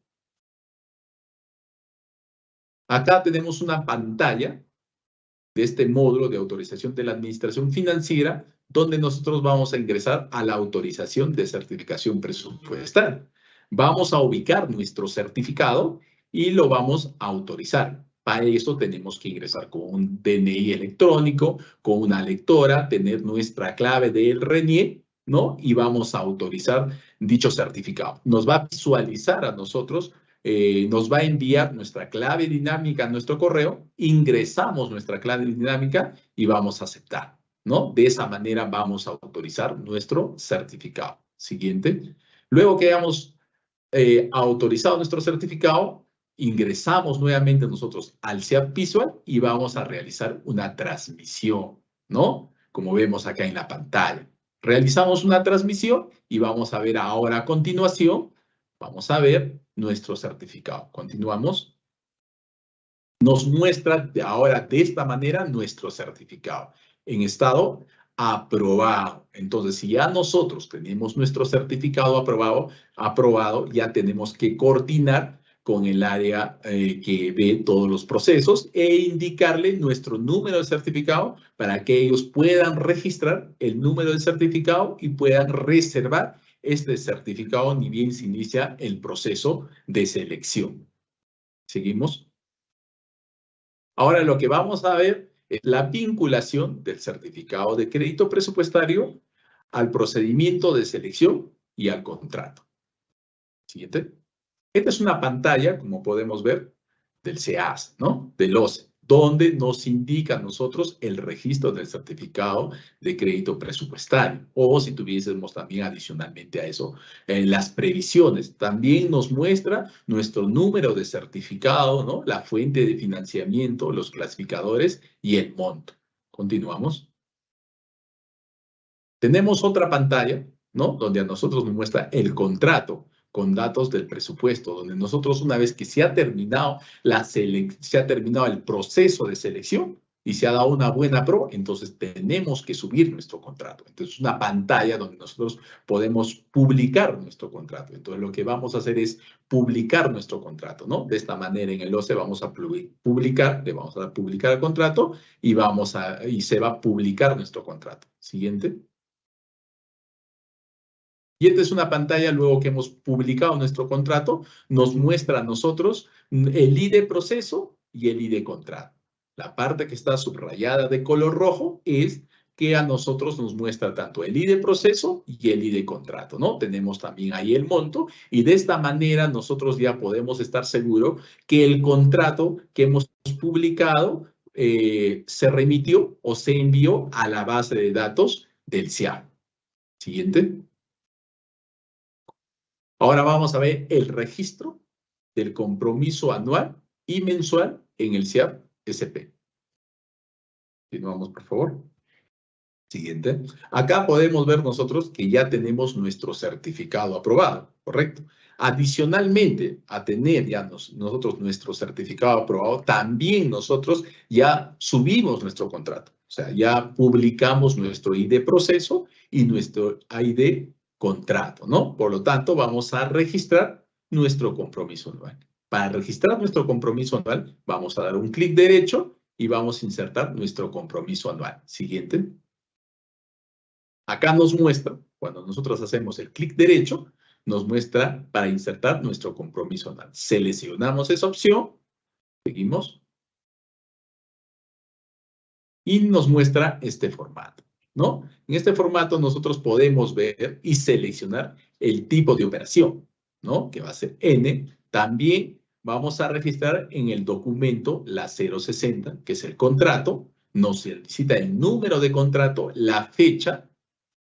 Acá tenemos una pantalla de este módulo de autorización de la administración financiera, donde nosotros vamos a ingresar a la autorización de certificación presupuestal. Vamos a ubicar nuestro certificado y lo vamos a autorizar. Para eso tenemos que ingresar con un DNI electrónico, con una lectora, tener nuestra clave del RENIE, ¿no? Y vamos a autorizar dicho certificado. Nos va a visualizar a nosotros, nos va a enviar nuestra clave dinámica a nuestro correo, ingresamos nuestra clave dinámica y vamos a aceptar, ¿no? De esa manera vamos a autorizar nuestro certificado. Siguiente. Luego que hayamos autorizado nuestro certificado, ingresamos nuevamente nosotros al SEAP Visual y vamos a realizar una transmisión, ¿no? Como vemos acá en la pantalla. Realizamos una transmisión y vamos a ver ahora a continuación, vamos a ver nuestro certificado. Continuamos. Nos muestra ahora de esta manera nuestro certificado en estado aprobado. Entonces, si ya nosotros tenemos nuestro certificado aprobado, ya tenemos que coordinar con el área que ve todos los procesos e indicarle nuestro número de certificado para que ellos puedan registrar el número de certificado y puedan reservar este certificado ni bien se inicia el proceso de selección. ¿Seguimos? Ahora lo que vamos a ver es la vinculación del certificado de crédito presupuestario al procedimiento de selección y al contrato. Siguiente. Esta es una pantalla, como podemos ver, del SEAS, ¿no? Del OCE, donde nos indica a nosotros el registro del certificado de crédito presupuestario. O si tuviésemos también adicionalmente a eso, las previsiones. También nos muestra nuestro número de certificado, ¿no? La fuente de financiamiento, los clasificadores y el monto. Continuamos. Tenemos otra pantalla, ¿no? Donde a nosotros nos muestra el contrato con datos del presupuesto, donde nosotros una vez que se ha terminado el proceso de selección y se ha dado una buena pro, entonces tenemos que subir nuestro contrato. Entonces es una pantalla donde nosotros podemos publicar nuestro contrato. Entonces lo que vamos a hacer es publicar nuestro contrato, ¿no? De esta manera en el OCE vamos a publicar, le vamos a dar publicar el contrato y se va a publicar nuestro contrato. Siguiente. Y esta es una pantalla, luego que hemos publicado nuestro contrato, nos muestra a nosotros el ID proceso y el ID contrato. La parte que está subrayada de color rojo es que a nosotros nos muestra tanto el ID proceso y el ID contrato, ¿no? Tenemos también ahí el monto y de esta manera nosotros ya podemos estar seguros que el contrato que hemos publicado se remitió o se envió a la base de datos del SEAP. Siguiente. Ahora vamos a ver el registro del compromiso anual y mensual en el SEAP SP. Continuamos, por favor. Siguiente. Acá podemos ver nosotros que ya tenemos nuestro certificado aprobado, ¿correcto? Adicionalmente a tener ya nosotros nuestro certificado aprobado, también nosotros ya subimos nuestro contrato. O sea, ya publicamos nuestro ID proceso y nuestro ID contrato, ¿no? Por lo tanto, vamos a registrar nuestro compromiso anual. Para registrar nuestro compromiso anual, vamos a dar un clic derecho y vamos a insertar nuestro compromiso anual. Siguiente. Acá nos muestra, cuando nosotros hacemos el clic derecho, nos muestra para insertar nuestro compromiso anual. Seleccionamos esa opción, seguimos. y nos muestra este formato, ¿no? En este formato nosotros podemos ver y seleccionar el tipo de operación, ¿no? Que va a ser N. También vamos a registrar en el documento la 060, que es el contrato. Nos solicita el número de contrato, la fecha,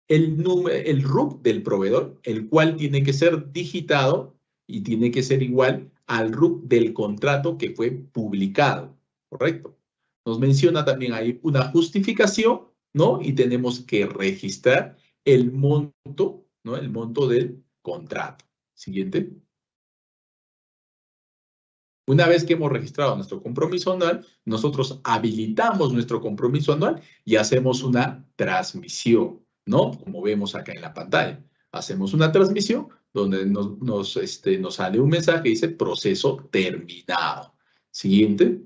el RUC del proveedor, el cual tiene que ser digitado y tiene que ser igual al RUC del contrato que fue publicado, ¿correcto? Nos menciona también ahí una justificación, ¿no? Y tenemos que registrar el monto, ¿no? El monto del contrato. Siguiente. Una vez que hemos registrado nuestro compromiso anual, nosotros habilitamos nuestro compromiso anual y hacemos una transmisión, ¿no? Como vemos acá en la pantalla. Hacemos una transmisión donde nos sale un mensaje que dice proceso terminado. Siguiente.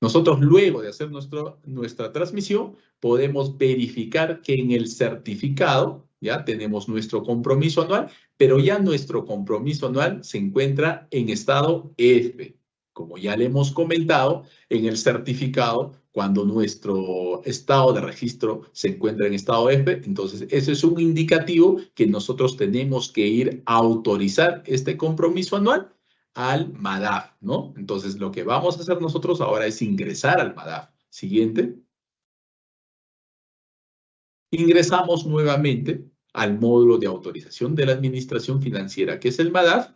Nosotros luego de hacer nuestra transmisión podemos verificar que en el certificado ya tenemos nuestro compromiso anual, pero ya nuestro compromiso anual se encuentra en estado F. Como ya le hemos comentado, en el certificado, cuando nuestro estado de registro se encuentra en estado F, entonces ese es un indicativo que nosotros tenemos que ir a autorizar este compromiso anual al MADAF, ¿no? Entonces, lo que vamos a hacer nosotros ahora es ingresar al MADAF. Siguiente. Ingresamos nuevamente al módulo de autorización de la administración financiera, que es el MADAF.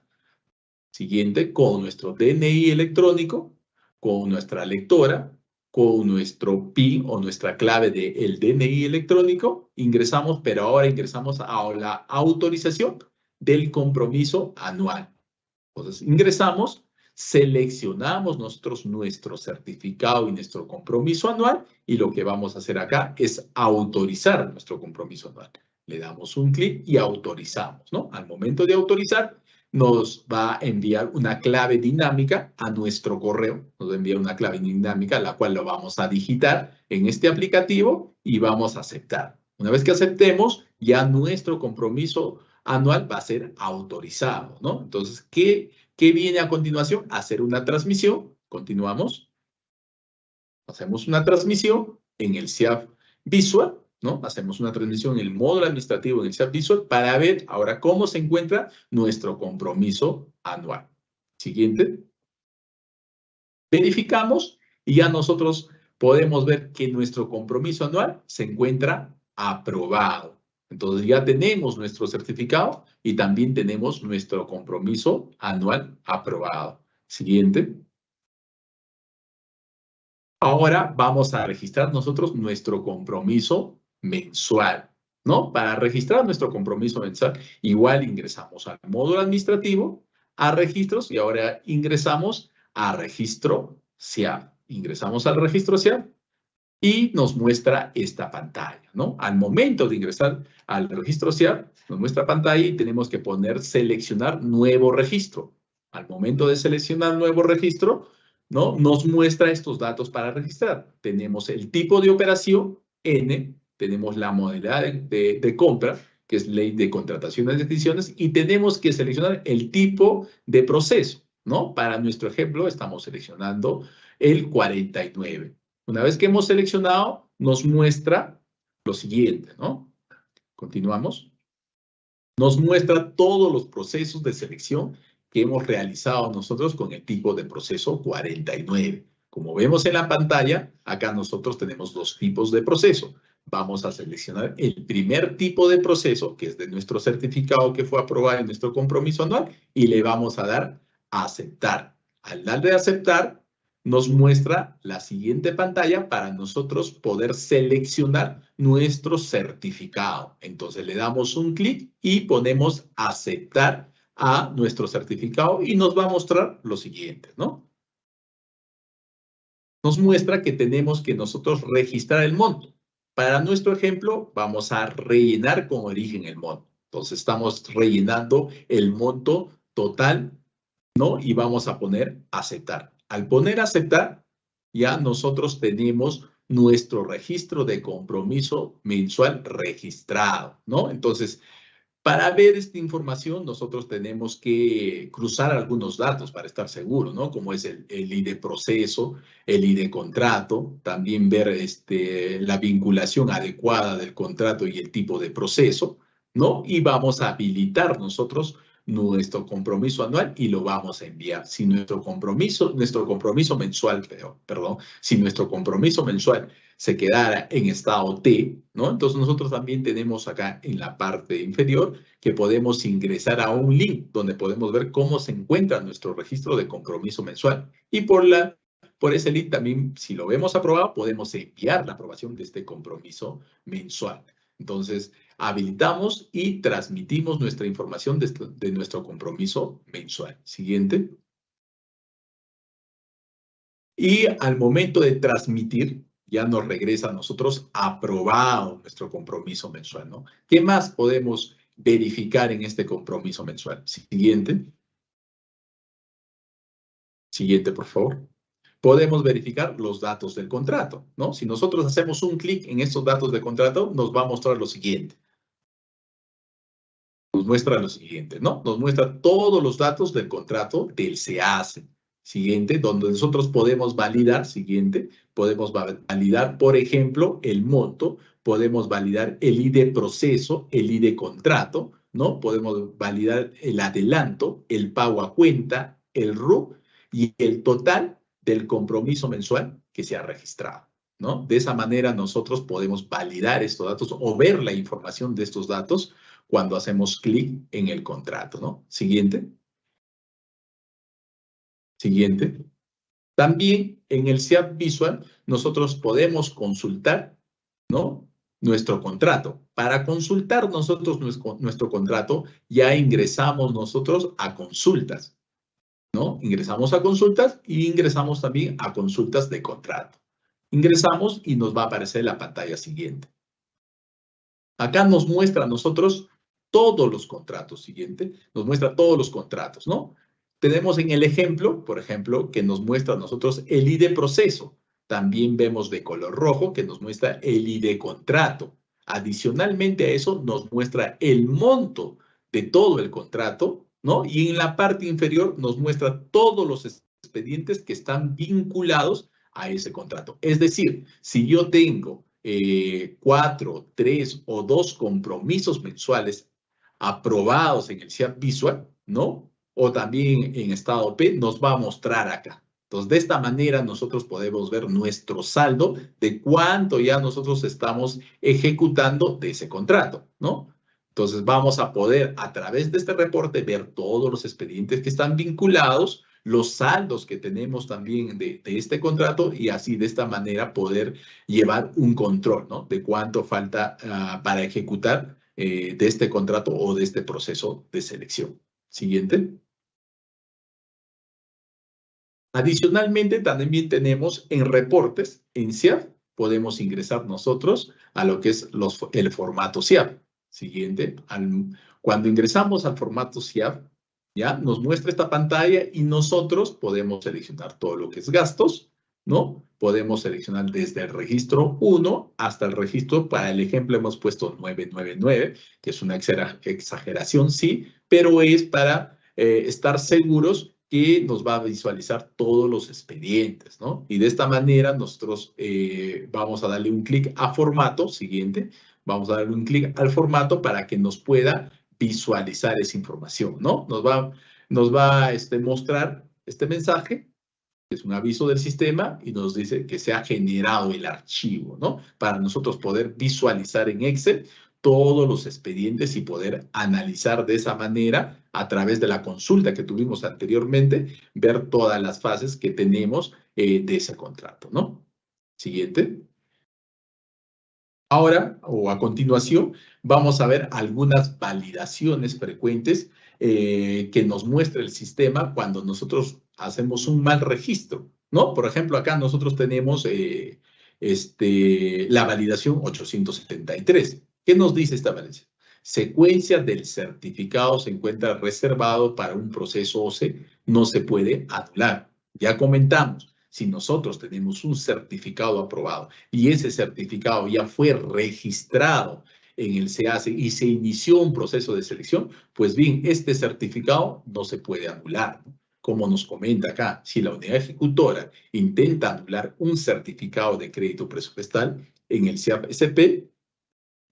Siguiente, con nuestro DNI electrónico, con nuestra lectora, con nuestro PIN o nuestra clave del DNI electrónico, ingresamos, pero ahora ingresamos a la autorización del compromiso anual. Entonces, ingresamos, seleccionamos nosotros nuestro certificado y nuestro compromiso anual y lo que vamos a hacer acá es autorizar nuestro compromiso anual. Le damos un clic y autorizamos, ¿no? Al momento de autorizar, nos va a enviar una clave dinámica a nuestro correo. Nos va a enviar una clave dinámica, la cual lo vamos a digitar en este aplicativo y vamos a aceptar. Una vez que aceptemos, ya nuestro compromiso anual va a ser autorizado, ¿no? Entonces, ¿qué viene a continuación? Hacer una transmisión. Continuamos. Hacemos una transmisión en el SIAF Visual, ¿no? Hacemos una transmisión en el módulo administrativo en el SIAF Visual para ver ahora cómo se encuentra nuestro compromiso anual. Siguiente. Verificamos y ya nosotros podemos ver que nuestro compromiso anual se encuentra aprobado. Entonces ya tenemos nuestro certificado y también tenemos nuestro compromiso anual aprobado. Siguiente. Ahora vamos a registrar nosotros nuestro compromiso mensual, ¿no? Para registrar nuestro compromiso mensual, igual ingresamos al módulo administrativo, a registros y ahora ingresamos a registro SIAF. Ingresamos al registro SIAF. Y nos muestra esta pantalla, ¿no? Al momento de ingresar al registro SIAF, nos muestra pantalla y tenemos que poner seleccionar nuevo registro. Al momento de seleccionar nuevo registro, ¿no? Nos muestra estos datos para registrar. Tenemos el tipo de operación, N, tenemos la modalidad de compra, que es ley de contrataciones y adquisiciones, y tenemos que seleccionar el tipo de proceso, ¿no? Para nuestro ejemplo, estamos seleccionando el 49. Una vez que hemos seleccionado, nos muestra lo siguiente, ¿no? Continuamos. Nos muestra todos los procesos de selección que hemos realizado nosotros con el tipo de proceso 49. Como vemos en la pantalla, acá nosotros tenemos dos tipos de proceso. Vamos a seleccionar el primer tipo de proceso, que es de nuestro certificado que fue aprobado en nuestro compromiso anual, y le vamos a dar a aceptar. Al darle a aceptar, nos muestra la siguiente pantalla para nosotros poder seleccionar nuestro certificado. Entonces le damos un clic y ponemos aceptar a nuestro certificado y nos va a mostrar lo siguiente, ¿no? Nos muestra que tenemos que nosotros registrar el monto. Para nuestro ejemplo, vamos a rellenar con origen el monto. Entonces estamos rellenando el monto total, ¿no? Y vamos a poner aceptar. Al poner aceptar, ya nosotros tenemos nuestro registro de compromiso mensual registrado, ¿no? Entonces, Para ver esta información, nosotros tenemos que cruzar algunos datos para estar seguros, ¿no? Como es el ID proceso, el ID contrato, también ver la vinculación adecuada del contrato y el tipo de proceso, ¿no? Y vamos a habilitar nosotros nuestro compromiso anual y lo vamos a enviar. Si nuestro compromiso mensual, si nuestro compromiso mensual se quedara en estado T, ¿no? Entonces nosotros también tenemos acá en la parte inferior que podemos ingresar a un link donde podemos ver cómo se encuentra nuestro registro de compromiso mensual. Y por ese link también, si lo vemos aprobado, podemos enviar la aprobación de este compromiso mensual. Entonces, habilitamos y transmitimos nuestra información de nuestro compromiso mensual. Siguiente. Y al momento de transmitir, ya nos regresa a nosotros aprobado nuestro compromiso mensual, ¿no? ¿Qué más podemos verificar en este compromiso mensual? Siguiente. Siguiente, por favor. Podemos verificar los datos del contrato, ¿no? Si nosotros hacemos un clic en estos datos de contrato, nos va a mostrar lo siguiente. Nos muestra lo siguiente, ¿no? Nos muestra todos los datos del contrato del SEACE. Siguiente, donde nosotros podemos validar, siguiente, podemos validar, por ejemplo, el monto, podemos validar el ID proceso, el ID contrato, ¿no? Podemos validar el adelanto, el pago a cuenta, el RUC y el total del compromiso mensual que se ha registrado, ¿no? De esa manera nosotros podemos validar estos datos o ver la información de estos datos cuando hacemos clic en el contrato, ¿no? Siguiente. Siguiente. También en el SEAP Visual nosotros podemos consultar, ¿no? Nuestro contrato. Para consultar nosotros nuestro contrato ya ingresamos nosotros a consultas, ¿no? Ingresamos a consultas y ingresamos también a consultas de contrato. Ingresamos y nos va a aparecer la pantalla siguiente. Acá nos muestra a nosotros todos los contratos. Siguiente. Nos muestra todos los contratos, ¿no? Tenemos en el ejemplo, por ejemplo, que nos muestra a nosotros el ID proceso. También vemos de color rojo que nos muestra el ID contrato. Adicionalmente a eso nos muestra el monto de todo el contrato, ¿no? Y en la parte inferior nos muestra todos los expedientes que están vinculados a ese contrato. Es decir, si yo tengo 4, 3 o 2 compromisos mensuales aprobados en el SEAP Visual, ¿no? O también en estado P, nos va a mostrar acá. Entonces, de esta manera nosotros podemos ver nuestro saldo de cuánto ya nosotros estamos ejecutando de ese contrato, ¿no? Entonces, vamos a poder a través de este reporte ver todos los expedientes que están vinculados, los saldos que tenemos también de este contrato y así de esta manera poder llevar un control, ¿no? De cuánto falta para ejecutar de este contrato o de este proceso de selección. Siguiente. Adicionalmente, también tenemos en reportes, en SEAP, podemos ingresar nosotros a lo que es el formato SEAP. Siguiente. Cuando ingresamos al formato SEAP, ya nos muestra esta pantalla y nosotros podemos seleccionar todo lo que es gastos, ¿no? Podemos seleccionar desde el registro 1 hasta el registro, para el ejemplo hemos puesto 999, que es una exageración, sí, pero es para estar seguros que nos va a visualizar todos los expedientes, ¿no? Y de esta manera nosotros vamos a darle un clic a formato, siguiente, vamos a darle un clic al formato para que nos pueda visualizar esa información, ¿no? Nos va a mostrar este mensaje, que es un aviso del sistema y nos dice que se ha generado el archivo, ¿no? Para nosotros poder visualizar en Excel todos los expedientes y poder analizar de esa manera, a través de la consulta que tuvimos anteriormente, ver todas las fases que tenemos de ese contrato, ¿no? Siguiente. Ahora, o a continuación, vamos a ver algunas validaciones frecuentes que nos muestra el sistema cuando nosotros hacemos un mal registro, ¿no? Por ejemplo, acá nosotros tenemos la validación 873. ¿Qué nos dice esta validación? Secuencia del certificado se encuentra reservado para un proceso OCE, no se puede anular. Ya comentamos. Si nosotros tenemos un certificado aprobado y ese certificado ya fue registrado en el SEACE y se inició un proceso de selección, pues bien, este certificado no se puede anular, ¿no? Como nos comenta acá, si la unidad ejecutora intenta anular un certificado de crédito presupuestal en el SEAP-SP,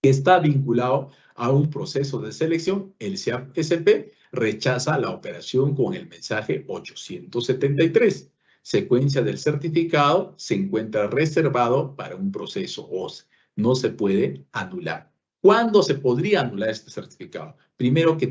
que está vinculado a un proceso de selección, el SEAP-SP rechaza la operación con el mensaje 873. Secuencia del certificado se encuentra reservado para un proceso OCE. No se puede anular. ¿Cuándo se podría anular este certificado? Primero que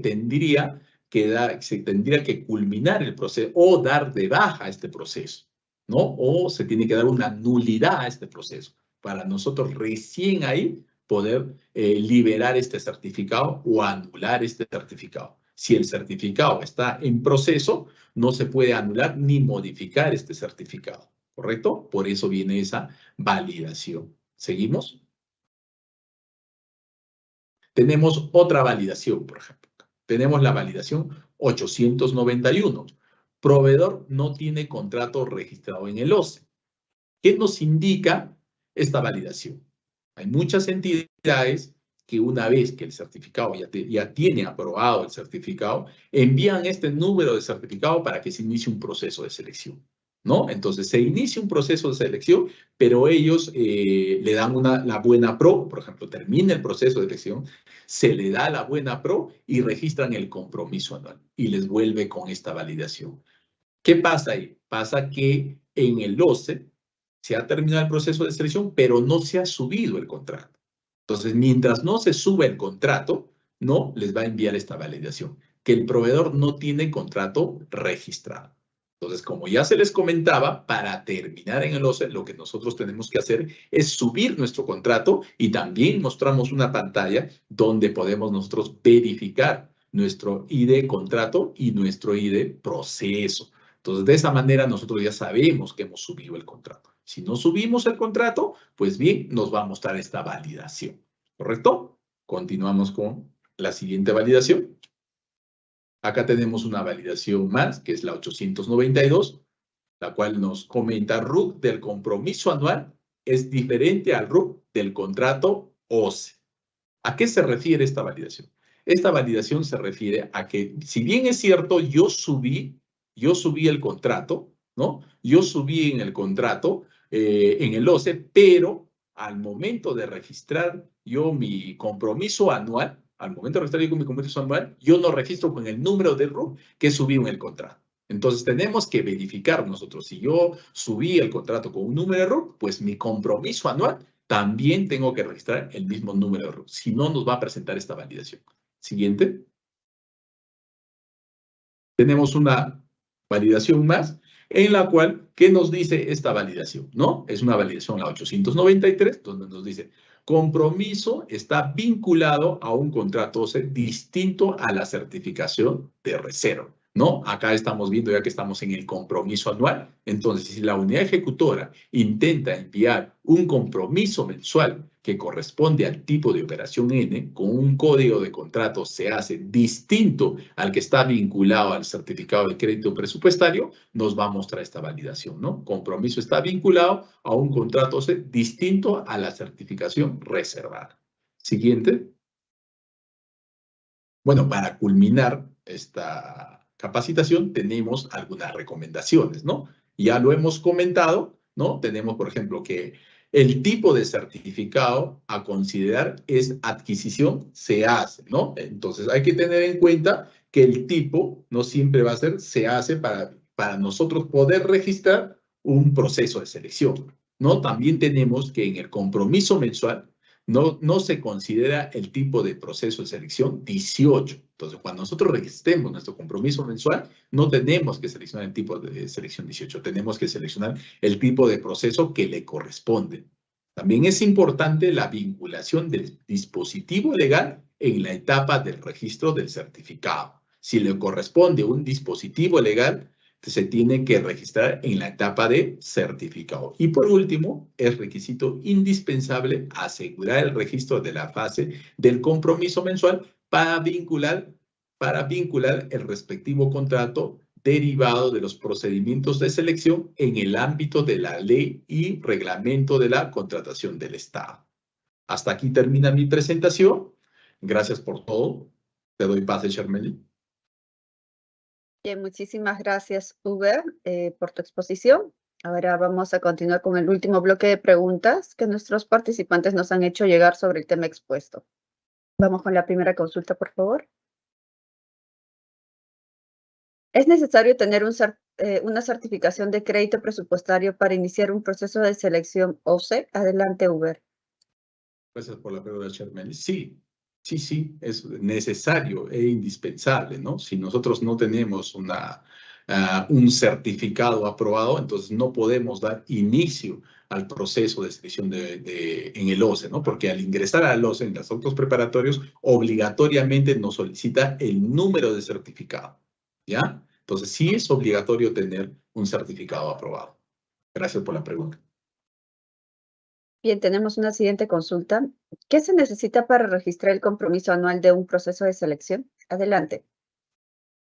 se tendría que culminar el proceso o dar de baja este proceso, ¿no? O se tiene que dar una nulidad a este proceso. Para nosotros recién ahí poder liberar este certificado o anular este certificado. Si el certificado está en proceso, no se puede anular ni modificar este certificado, ¿correcto? Por eso viene esa validación. ¿Seguimos? Tenemos otra validación, por ejemplo. Tenemos la validación 891. Proveedor no tiene contrato registrado en el OCE. ¿Qué nos indica esta validación? Hay muchas entidades que una vez que el certificado ya tiene aprobado el certificado, envían este número de certificado para que se inicie un proceso de selección, ¿no? Entonces se inicia un proceso de selección, pero ellos le dan la buena pro, por ejemplo, termina el proceso de selección, se le da la buena pro y registran el compromiso anual y les vuelve con esta validación. ¿Qué pasa ahí? Pasa que en el OCE se ha terminado el proceso de selección, pero no se ha subido el contrato. Entonces, mientras no se sube el contrato, no les va a enviar esta validación, que el proveedor no tiene contrato registrado. Entonces, como ya se les comentaba, para terminar en el OCE, lo que nosotros tenemos que hacer es subir nuestro contrato y también mostramos una pantalla donde podemos nosotros verificar nuestro ID contrato y nuestro ID proceso. Entonces, de esa manera nosotros ya sabemos que hemos subido el contrato. Si no subimos el contrato, pues bien, nos va a mostrar esta validación, ¿correcto? Continuamos con la siguiente validación. Acá tenemos una validación más, que es la 892, la cual nos comenta RUC del compromiso anual es diferente al RUC del contrato OCE. ¿A qué se refiere esta validación? Esta validación se refiere a que, si bien es cierto, yo subí el contrato, ¿no? Yo subí en el contrato, en el OCE, pero al momento de registrar yo mi compromiso anual, yo no registro con el número de RUC que subí en el contrato. Entonces tenemos que verificar nosotros, si yo subí el contrato con un número de RUC, pues mi compromiso anual también tengo que registrar el mismo número de RUC. Si no, nos va a presentar esta validación. Siguiente. Tenemos una validación más en la cual, ¿qué nos dice esta validación? ¿No? Es una validación, la 893, donde nos dice, compromiso está vinculado a un contrato OCE distinto a la certificación de reserva, ¿no? Acá estamos viendo ya que estamos en el compromiso anual. Entonces, si la unidad ejecutora intenta enviar un compromiso mensual que corresponde al tipo de operación N con un código de contrato SEACE distinto al que está vinculado al certificado de crédito presupuestario, nos va a mostrar esta validación, ¿no? Compromiso está vinculado a un contrato OCE distinto a la certificación reservada. Siguiente. Bueno, para culminar esta capacitación tenemos algunas recomendaciones, ¿no? Ya lo hemos comentado, ¿no? Tenemos, por ejemplo, que el tipo de certificado a considerar es adquisición SEACE, ¿no? Entonces hay que tener en cuenta que el tipo no siempre va a ser SEACE para nosotros poder registrar un proceso de selección, ¿no? También tenemos que en el compromiso mensual no se considera el tipo de proceso de selección 18. Entonces, cuando nosotros registremos nuestro compromiso mensual, no tenemos que seleccionar el tipo de selección 18, tenemos que seleccionar el tipo de proceso que le corresponde. También es importante la vinculación del dispositivo legal en la etapa del registro del certificado. Si le corresponde un dispositivo legal, se tiene que registrar en la etapa de certificado. Y por último, es requisito indispensable asegurar el registro de la fase del compromiso mensual para vincular el respectivo contrato derivado de los procedimientos de selección en el ámbito de la ley y reglamento de la contratación del Estado. Hasta aquí termina mi presentación. Gracias por todo. Te doy pase, Shermeli. Bien, muchísimas gracias, Uber, por tu exposición. Ahora vamos a continuar con el último bloque de preguntas que nuestros participantes nos han hecho llegar sobre el tema expuesto. Vamos con la primera consulta, por favor. ¿Es necesario tener una certificación de crédito presupuestario para iniciar un proceso de selección OCE? Adelante, Uber. Gracias por la pregunta, Shermeli. Sí, es necesario e indispensable, ¿no? Si nosotros no tenemos un certificado aprobado, entonces no podemos dar inicio al proceso de selección en el OCE, ¿no? Porque al ingresar al OCE, en los autos preparatorios, obligatoriamente nos solicita el número de certificado, ¿ya? Entonces sí es obligatorio tener un certificado aprobado. Gracias por la pregunta. Bien, tenemos una siguiente consulta. ¿Qué se necesita para registrar el compromiso anual de un proceso de selección? Adelante.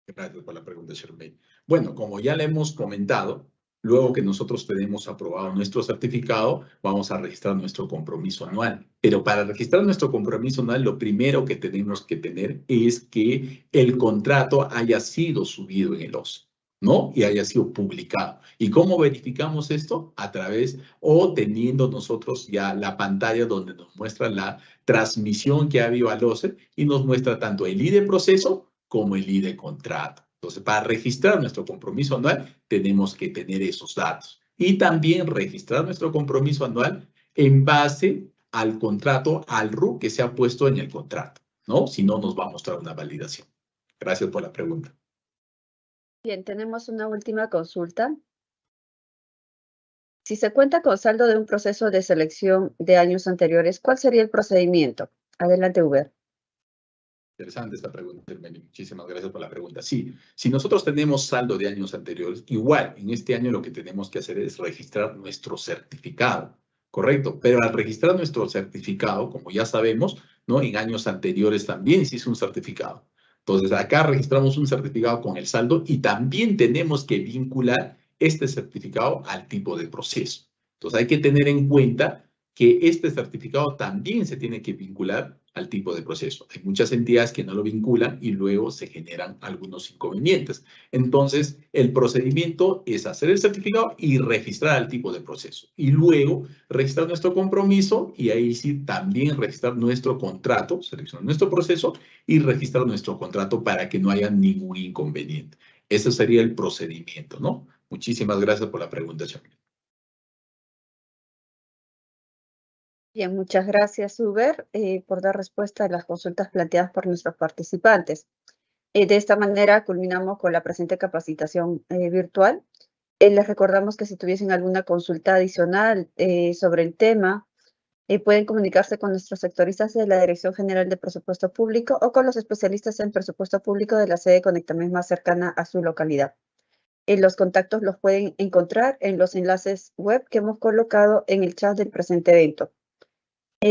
Gracias por la pregunta, Shermeli. Bueno, como ya le hemos comentado, luego que nosotros tenemos aprobado nuestro certificado, vamos a registrar nuestro compromiso anual. Pero para registrar nuestro compromiso anual, lo primero que tenemos que tener es que el contrato haya sido subido en el OCE, ¿no? Y haya sido publicado. ¿Y cómo verificamos esto? A través o teniendo nosotros ya la pantalla donde nos muestra la transmisión que ha habido al OCE y nos muestra tanto el ID de proceso como el ID de contrato. Entonces, para registrar nuestro compromiso anual, tenemos que tener esos datos. Y también registrar nuestro compromiso anual en base al contrato, al RU que se ha puesto en el contrato, ¿no? Si no, nos va a mostrar una validación. Gracias por la pregunta. Bien, tenemos una última consulta. Si se cuenta con saldo de un proceso de selección de años anteriores, ¿cuál sería el procedimiento? Adelante, Uber. Interesante esta pregunta, Hermeli. Muchísimas gracias por la pregunta. Sí, si nosotros tenemos saldo de años anteriores, igual en este año lo que tenemos que hacer es registrar nuestro certificado, ¿correcto? Pero al registrar nuestro certificado, como ya sabemos, ¿no? En años anteriores también se hizo un certificado. Entonces, acá registramos un certificado con el saldo y también tenemos que vincular este certificado al tipo de proceso. Entonces, hay que tener en cuenta que este certificado también se tiene que vincular al tipo de proceso. Hay muchas entidades que no lo vinculan y luego se generan algunos inconvenientes. Entonces, el procedimiento es hacer el certificado y registrar el tipo de proceso. Y luego registrar nuestro compromiso y ahí sí también registrar nuestro contrato, seleccionar nuestro proceso y registrar nuestro contrato para que no haya ningún inconveniente. Ese sería el procedimiento, ¿no? Muchísimas gracias por la pregunta, Chamil. Bien, muchas gracias, Uber, por dar respuesta a las consultas planteadas por nuestros participantes. De esta manera, culminamos con la presente capacitación virtual. Les recordamos que si tuviesen alguna consulta adicional sobre el tema, pueden comunicarse con nuestros sectoristas de la Dirección General de Presupuesto Público o con los especialistas en presupuesto público de la sede Conectames más cercana a su localidad. Los contactos los pueden encontrar en los enlaces web que hemos colocado en el chat del presente evento.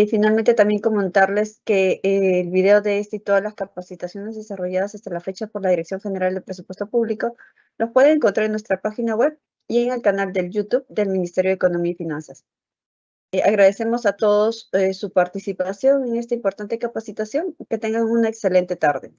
Finalmente, también comentarles que el video de este y todas las capacitaciones desarrolladas hasta la fecha por la Dirección General de Presupuesto Público los pueden encontrar en nuestra página web y en el canal del YouTube del Ministerio de Economía y Finanzas. Agradecemos a todos su participación en esta importante capacitación. Que tengan una excelente tarde.